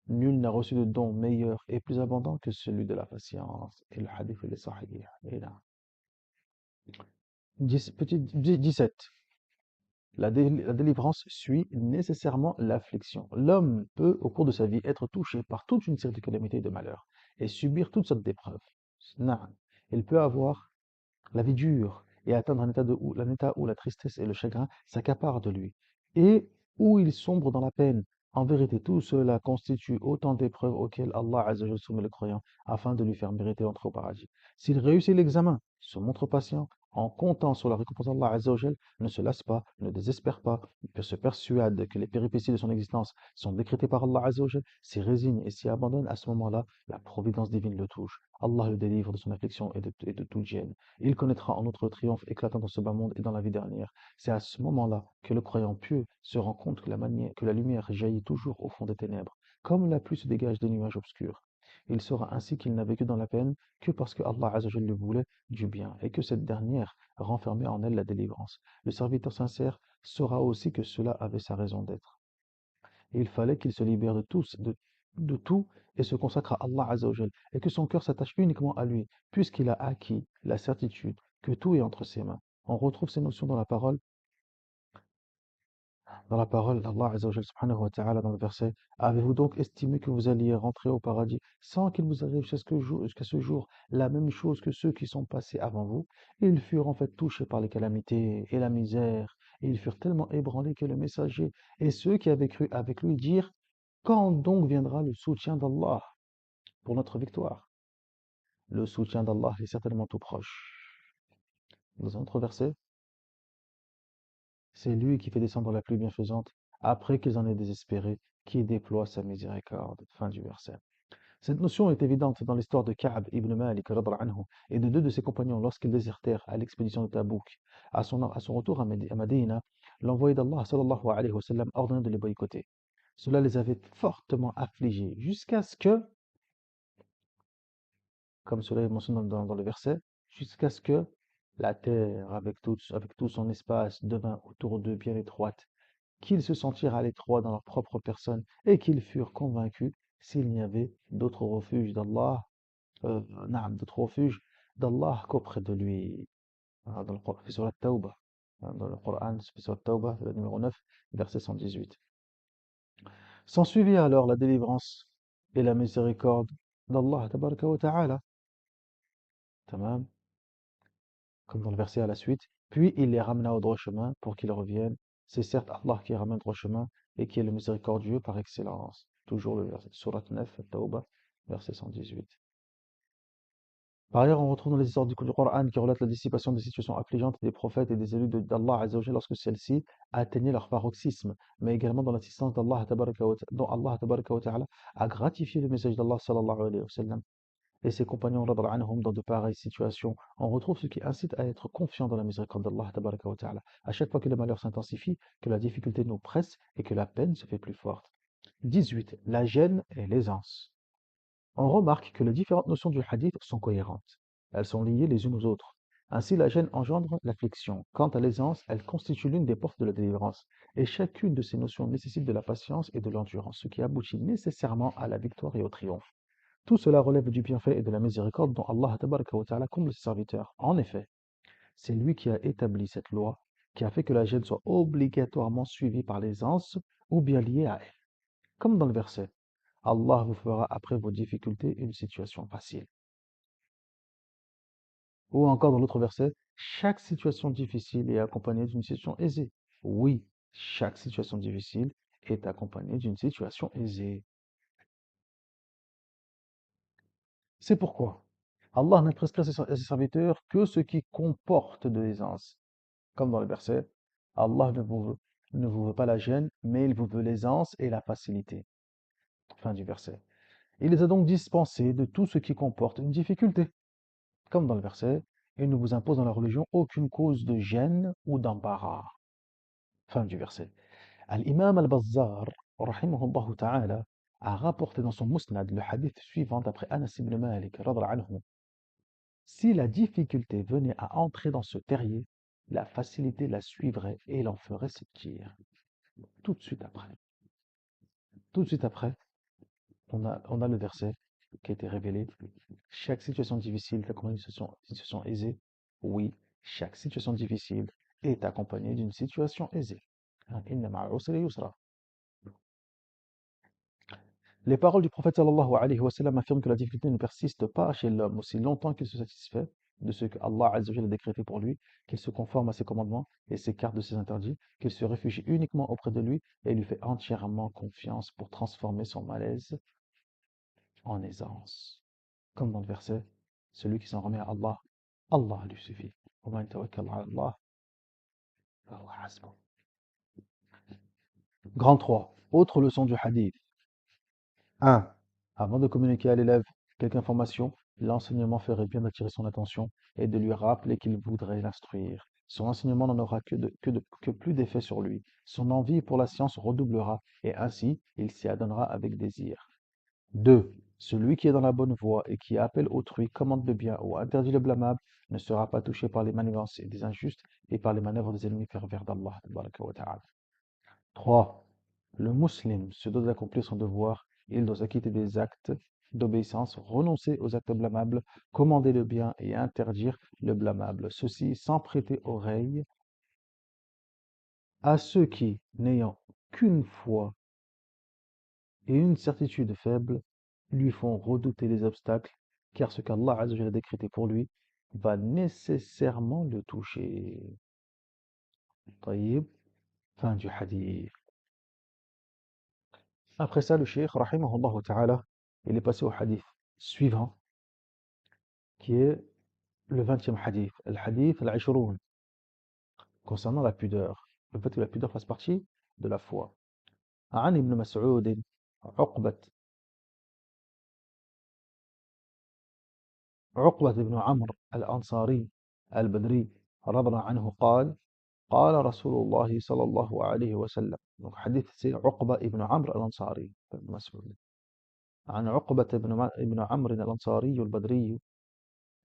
nul n'a reçu de don meilleur et plus abondant que celui de la patience. Et le hadith, il est sahih. Et là. 17. La délivrance suit nécessairement l'affliction. L'homme peut, au cours de sa vie, être touché par toute une série de calamités et de malheurs et subir toutes sortes d'épreuves. Naam. Il peut avoir la vie dure et atteindre un état où la tristesse et le chagrin s'accaparent de lui, et où il sombre dans la peine. En vérité, tout cela constitue autant d'épreuves auxquelles Allah Azza wa Jalla soumet le croyant afin de lui faire mériter l'entrée au paradis. S'il réussit l'examen, se montre patient, en comptant sur la récompense d'Allah Azza wa Jalla, ne se lasse pas, ne désespère pas, se persuade que les péripéties de son existence sont décrétées par Allah Azza wa Jalla, s'y résigne et s'y abandonne, à ce moment-là, la providence divine le touche. Allah le délivre de son affliction et de toute gêne. Il connaîtra en outre le triomphe éclatant dans ce bas monde et dans la vie dernière. C'est à ce moment-là que le croyant pieux se rend compte que la lumière jaillit toujours au fond des ténèbres, comme la pluie se dégage des nuages obscurs. Il saura ainsi qu'il n'a vécu dans la peine que parce que Allah Azza wa Jalla le voulait du bien et que cette dernière renfermait en elle la délivrance. Le serviteur sincère saura aussi que cela avait sa raison d'être. Et il fallait qu'il se libère de tout et se consacre à Allah Azza wa Jal, et que son cœur s'attache uniquement à lui, puisqu'il a acquis la certitude que tout est entre ses mains. On retrouve ces notions dans la parole d'Allah Azza wa Jal subhanahu wa ta'ala dans le verset: Avez-vous donc estimé que vous alliez rentrer au paradis sans qu'il vous arrive jusqu'à ce jour la même chose que ceux qui sont passés avant vous? Ils furent en fait touchés par les calamités et la misère, et ils furent tellement ébranlés que le messager et ceux qui avaient cru avec lui dirent: Quand donc viendra le soutien d'Allah pour notre victoire? Le soutien d'Allah est certainement tout proche. Dans un autre verset, c'est lui qui fait descendre la pluie bienfaisante après qu'ils en aient désespéré, qui déploie sa miséricorde. Fin du verset. Cette notion est évidente dans l'histoire de Ka'b ibn Malik radhiyallahu anhu, et de deux de ses compagnons lorsqu'ils désertèrent à l'expédition de Tabouk. À son retour à Médine, l'envoyé d'Allah sallallahu alayhi wa sallam ordonna de les boycotter. Cela les avait fortement affligés jusqu'à ce que, comme cela est mentionné dans le verset, jusqu'à ce que la terre, avec tout son espace, devint autour d'eux bien étroite, qu'ils se sentirent à l'étroit dans leur propre personne et qu'ils furent convaincus s'il n'y avait d'autre refuge d'Allah, d'autre refuge d'Allah qu'auprès de lui. Dans le Coran, sur la Tauba, dans le Coran, sur la Tauba, le numéro 9, verset 118. S'ensuivit alors la délivrance et la miséricorde d'Allah, tabaraka wa ta'ala, tamam, comme dans le verset à la suite. Puis il les ramena au droit chemin pour qu'ils reviennent. C'est certes Allah qui ramène au droit chemin et qui est le miséricordieux par excellence. Toujours le verset, Surat 9, Tauba, verset 118. Par ailleurs, on retrouve dans les histoires du Coran qui relatent la dissipation des situations affligeantes des prophètes et des élus d'Allah Azza wa Jalla lorsque celles-ci atteignaient leur paroxysme, mais également dans l'assistance d'Allah dont Allah tabaraka wa ta'ala a gratifié le message d'Allah sallallahu alayhi wa sallam et ses compagnons radhiyallahu anhum dans de pareilles situations. On retrouve ce qui incite à être confiant dans la miséricorde d'Allah tabaraka wa ta'ala. À chaque fois que le malheur s'intensifie, que la difficulté nous presse et que la peine se fait plus forte. 18. La gêne et l'aisance. On remarque que les différentes notions du hadith sont cohérentes. Elles sont liées les unes aux autres. Ainsi, la gêne engendre l'affliction. Quant à l'aisance, elle constitue l'une des portes de la délivrance. Et chacune de ces notions nécessite de la patience et de l'endurance, ce qui aboutit nécessairement à la victoire et au triomphe. Tout cela relève du bienfait et de la miséricorde dont Allah tabaraka wa ta'ala comble ses serviteurs. En effet, c'est lui qui a établi cette loi, qui a fait que la gêne soit obligatoirement suivie par l'aisance ou bien liée à elle. Comme dans le verset, Allah vous fera après vos difficultés une situation facile. Ou encore dans l'autre verset, chaque situation difficile est accompagnée d'une situation aisée. Oui, chaque situation difficile est accompagnée d'une situation aisée. C'est pourquoi Allah n'a prescrit à ses serviteurs que ce qui comporte de l'aisance. Comme dans le verset, Allah ne vous ne vous veut pas la gêne, mais il vous veut l'aisance et la facilité. Fin du verset. Il les a donc dispensés de tout ce qui comporte une difficulté. Comme dans le verset, il ne vous impose dans la religion aucune cause de gêne ou d'embarras. Fin du verset. Al-Imam al-Bazzar, rahimahullah ta'ala, a rapporté dans son Musnad le hadith suivant d'après Anas ibn Malik, radhiyallahu anhu. Si la difficulté venait à entrer dans ce terrier, la facilité la suivrait et l'en ferait sortir. Tout de suite après. Tout de suite après, on a le verset qui a été révélé. Chaque situation difficile est accompagnée d'une situation aisée. Oui, chaque situation difficile est accompagnée d'une situation aisée. Inna ma'a usri yusra. Les paroles du prophète sallallahu alayhi wa sallam affirment que la difficulté ne persiste pas chez l'homme aussi longtemps qu'il se satisfait de ce que Allah azza wa jalla a décrété pour lui, qu'il se conforme à ses commandements et s'écarte de ses interdits, qu'il se réfugie uniquement auprès de lui et lui fait entièrement confiance pour transformer son malaise en aisance. Comme dans le verset, celui qui s'en remet à Allah, Allah lui suffit. Wa man tawakkal ala Allah, fa huwa hasbuh. Grand 3. Autre leçon du hadith. 1. Avant de communiquer à l'élève quelque information, l'enseignement ferait bien d'attirer son attention et de lui rappeler qu'il voudrait l'instruire. Son enseignement n'en aura que plus d'effet sur lui. Son envie pour la science redoublera et ainsi il s'y adonnera avec désir. 2. Celui qui est dans la bonne voie et qui appelle autrui, commande le bien ou interdit le blâmable ne sera pas touché par les manigances des injustes et par les manœuvres des ennemis pervers d'Allah. 3. Le musulman se doit d'accomplir son devoir, il doit s'acquitter des actes d'obéissance, renoncer aux actes blâmables, commander le bien et interdire le blâmable. Ceci sans prêter oreille à ceux qui, n'ayant qu'une foi et une certitude faible, lui font redouter les obstacles, car ce qu'Allah Azza wa Jalla a décrété pour lui va nécessairement le toucher. طيب, fin du hadith. Après ça, le cheikh, rahimahullah ta'ala, il est passé au hadith suivant, qui est le 20e hadith, le hadith al-Ashroun, concernant la pudeur. Le fait que la pudeur fasse partie de la foi. عن ابن مسعود عقبة عقبة بن عمرو الأنصاري البدري رضي الله عنه قال قال رسول الله صلى الله عليه وسلم. Donc hadith c'est عقبة بن عمرو الأنصاري ابن مسعود. عن عقبة بن عمرو الأنصاري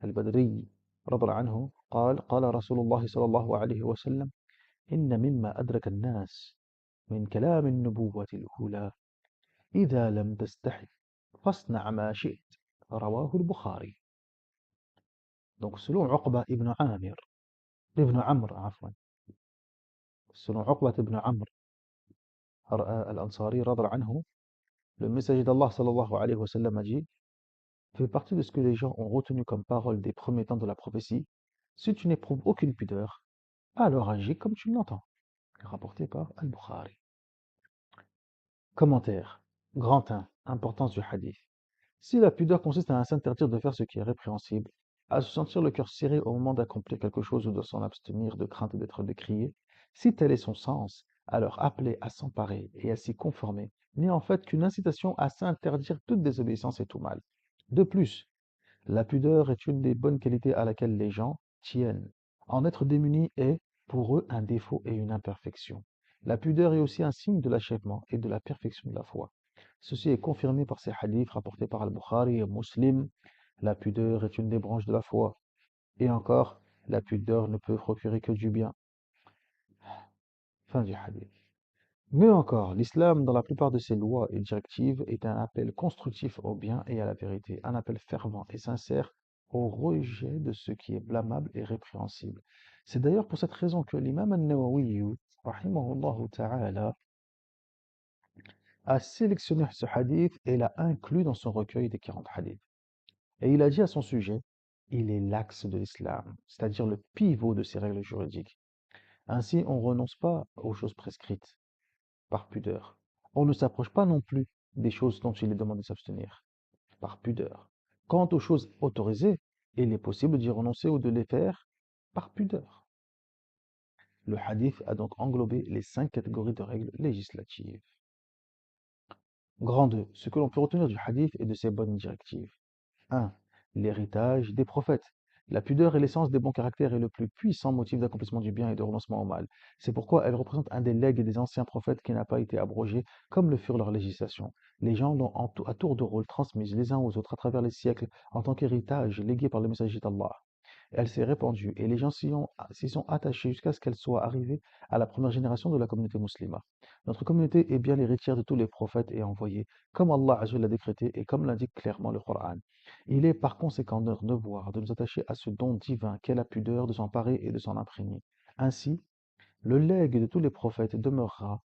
البدري رضي الله عنه قال قال رسول الله صلى الله عليه وسلم إن مما أدرك الناس من كلام النبوة الأولى إذا لم تستحي فاصنع ما شئت رواه البخاري. Donc selon Uqba ibn Amir, ibn Amr, عفوا, selon Uqba ibn Amr al-Ansari radhiyallahu anhu, le messager d'Allah sallallahu alayhi wa sallam a dit, fait partie de ce que les gens ont retenu comme parole des premiers temps de la prophétie, si tu n'éprouves aucune pudeur, alors agis comme tu l'entends. Rapporté par Al-Bukhari. Commentaire. Grand 1. Importance du hadith. Si la pudeur consiste à s'interdire de faire ce qui est répréhensible, à se sentir le cœur serré au moment d'accomplir quelque chose ou de s'en abstenir de crainte d'être décrié, si tel est son sens, alors appeler à s'emparer et à s'y conformer n'est en fait qu'une incitation à s'interdire toute désobéissance et tout mal. De plus, la pudeur est une des bonnes qualités à laquelle les gens tiennent. En être démuni est, pour eux, un défaut et une imperfection. La pudeur est aussi un signe de l'achèvement et de la perfection de la foi. Ceci est confirmé par ces hadiths rapportés par Al-Bukhari et Muslim. La pudeur est une des branches de la foi. Et encore, la pudeur ne peut procurer que du bien. Fin du hadith. Mieux encore, l'islam, dans la plupart de ses lois et directives, est un appel constructif au bien et à la vérité, un appel fervent et sincère au rejet de ce qui est blâmable et répréhensible. C'est d'ailleurs pour cette raison que l'imam al-Nawawi, rahimahullah ta'ala, a sélectionné ce hadith et l'a inclus dans son recueil des 40 hadiths. Et il a dit à son sujet, il est l'axe de l'islam, c'est-à-dire le pivot de ses règles juridiques. Ainsi, on ne renonce pas aux choses prescrites par pudeur. On ne s'approche pas non plus des choses dont il est demandé de s'abstenir, par pudeur. Quant aux choses autorisées, il est possible d'y renoncer ou de les faire par pudeur. Le hadith a donc englobé les 5 catégories de règles législatives. Grand 2. Ce que l'on peut retenir du hadith et de ses bonnes directives. 1. L'héritage des prophètes. La pudeur est l'essence des bons caractères et le plus puissant motif d'accomplissement du bien et de renoncement au mal. C'est pourquoi elle représente un des legs des anciens prophètes qui n'a pas été abrogé, comme le furent leurs législations. Les gens l'ont à tour de rôle transmise les uns aux autres à travers les siècles en tant qu'héritage légué par le messager d'Allah. Elle s'est répandue et les gens s'y sont attachés jusqu'à ce qu'elle soit arrivée à la première génération de la communauté musulmane. Notre communauté est bien l'héritière de tous les prophètes et envoyés, comme Allah Azza l'a décrété et comme l'indique clairement le Coran. Il est par conséquent notre devoir de nous attacher à ce don divin qu'est la pudeur, de s'emparer et de s'en imprégner. Ainsi, le legs de tous les prophètes demeurera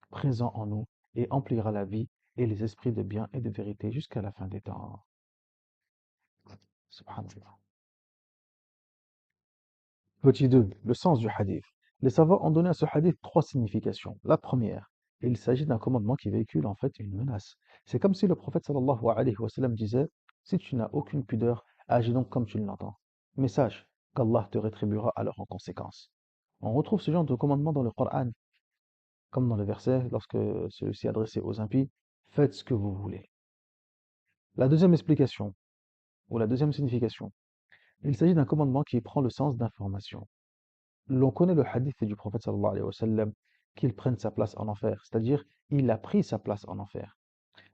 présent en nous et emplira la vie et les esprits de bien et de vérité jusqu'à la fin des temps. Subhanallah. Petit 2, le sens du hadith. Les savants ont donné à ce hadith 3 significations. La première, il s'agit d'un commandement qui véhicule en fait une menace. C'est comme si le prophète sallallahu alayhi wa sallam disait, si tu n'as aucune pudeur, agis donc comme tu l'entends. Mais sache qu'Allah te rétribuera alors en conséquence. On retrouve ce genre de commandement dans le Coran, comme dans le verset, lorsque celui-ci est adressé aux impies, faites ce que vous voulez. La deuxième explication, ou la deuxième signification, il s'agit d'un commandement qui prend le sens d'information. L'on connaît le hadith du prophète sallallahu alayhi wa sallam qu'il prenne sa place en enfer, c'est-à-dire il a pris sa place en enfer.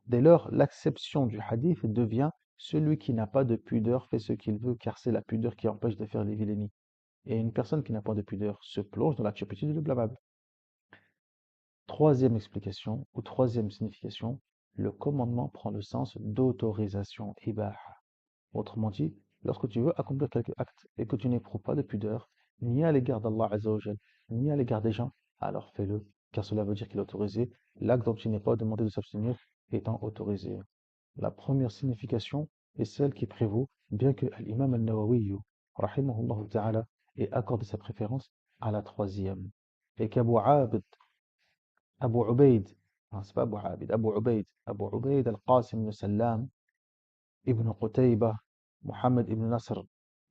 Dès lors, l'acception du hadith devient celui qui n'a pas de pudeur fait ce qu'il veut, car c'est la pudeur qui empêche de faire les vilainies. Et une personne qui n'a pas de pudeur se plonge dans la turpitude et le blâmable. Troisième explication, ou troisième signification, le commandement prend le sens d'autorisation, ibaha. Autrement dit, lorsque tu veux accomplir quelque acte et que tu n'éprouves pas de pudeur, ni à l'égard d'Allah Azza wa Jal, ni à l'égard des gens, alors fais-le, car cela veut dire qu'il est autorisé, l'acte dont il n'est pas demandé de s'abstenir étant autorisé. La première signification est celle qui prévaut, bien que l'imam al-Nawawi, rahimahullah ta'ala, ait accordé sa préférence à la troisième, et qu'Abu Abd, Abu Ubaid, non, c'est pas Abu Abid, Abu Ubaid al-Qasim ibn Sallam, Ibn Qutayba, Mohammed ibn Nasr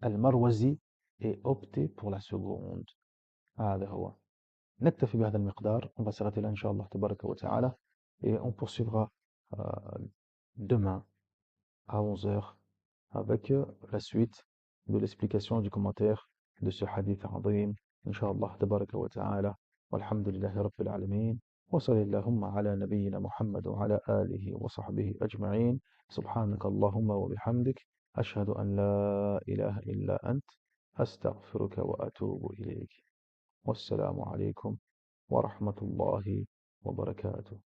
al-Marwazi est opté pour la seconde. هذا هو. نكتفي بهذا المقدار. On va s'arrêter là, Inch'Allah, tabaraka wa ta'ala. Et on poursuivra demain à 11 heures avec la suite de l'explication du commentaire de ce hadith azim. Inch'Allah, tabaraka wa ta'ala. Walhamdulillahi rabbil alamin. وصل اللهم على نبينا محمد وعلى آله وصحبه أجمعين سبحانك اللهم وبحمدك أشهد أن لا إله إلا أنت أستغفرك وأتوب إليك والسلام عليكم ورحمة الله وبركاته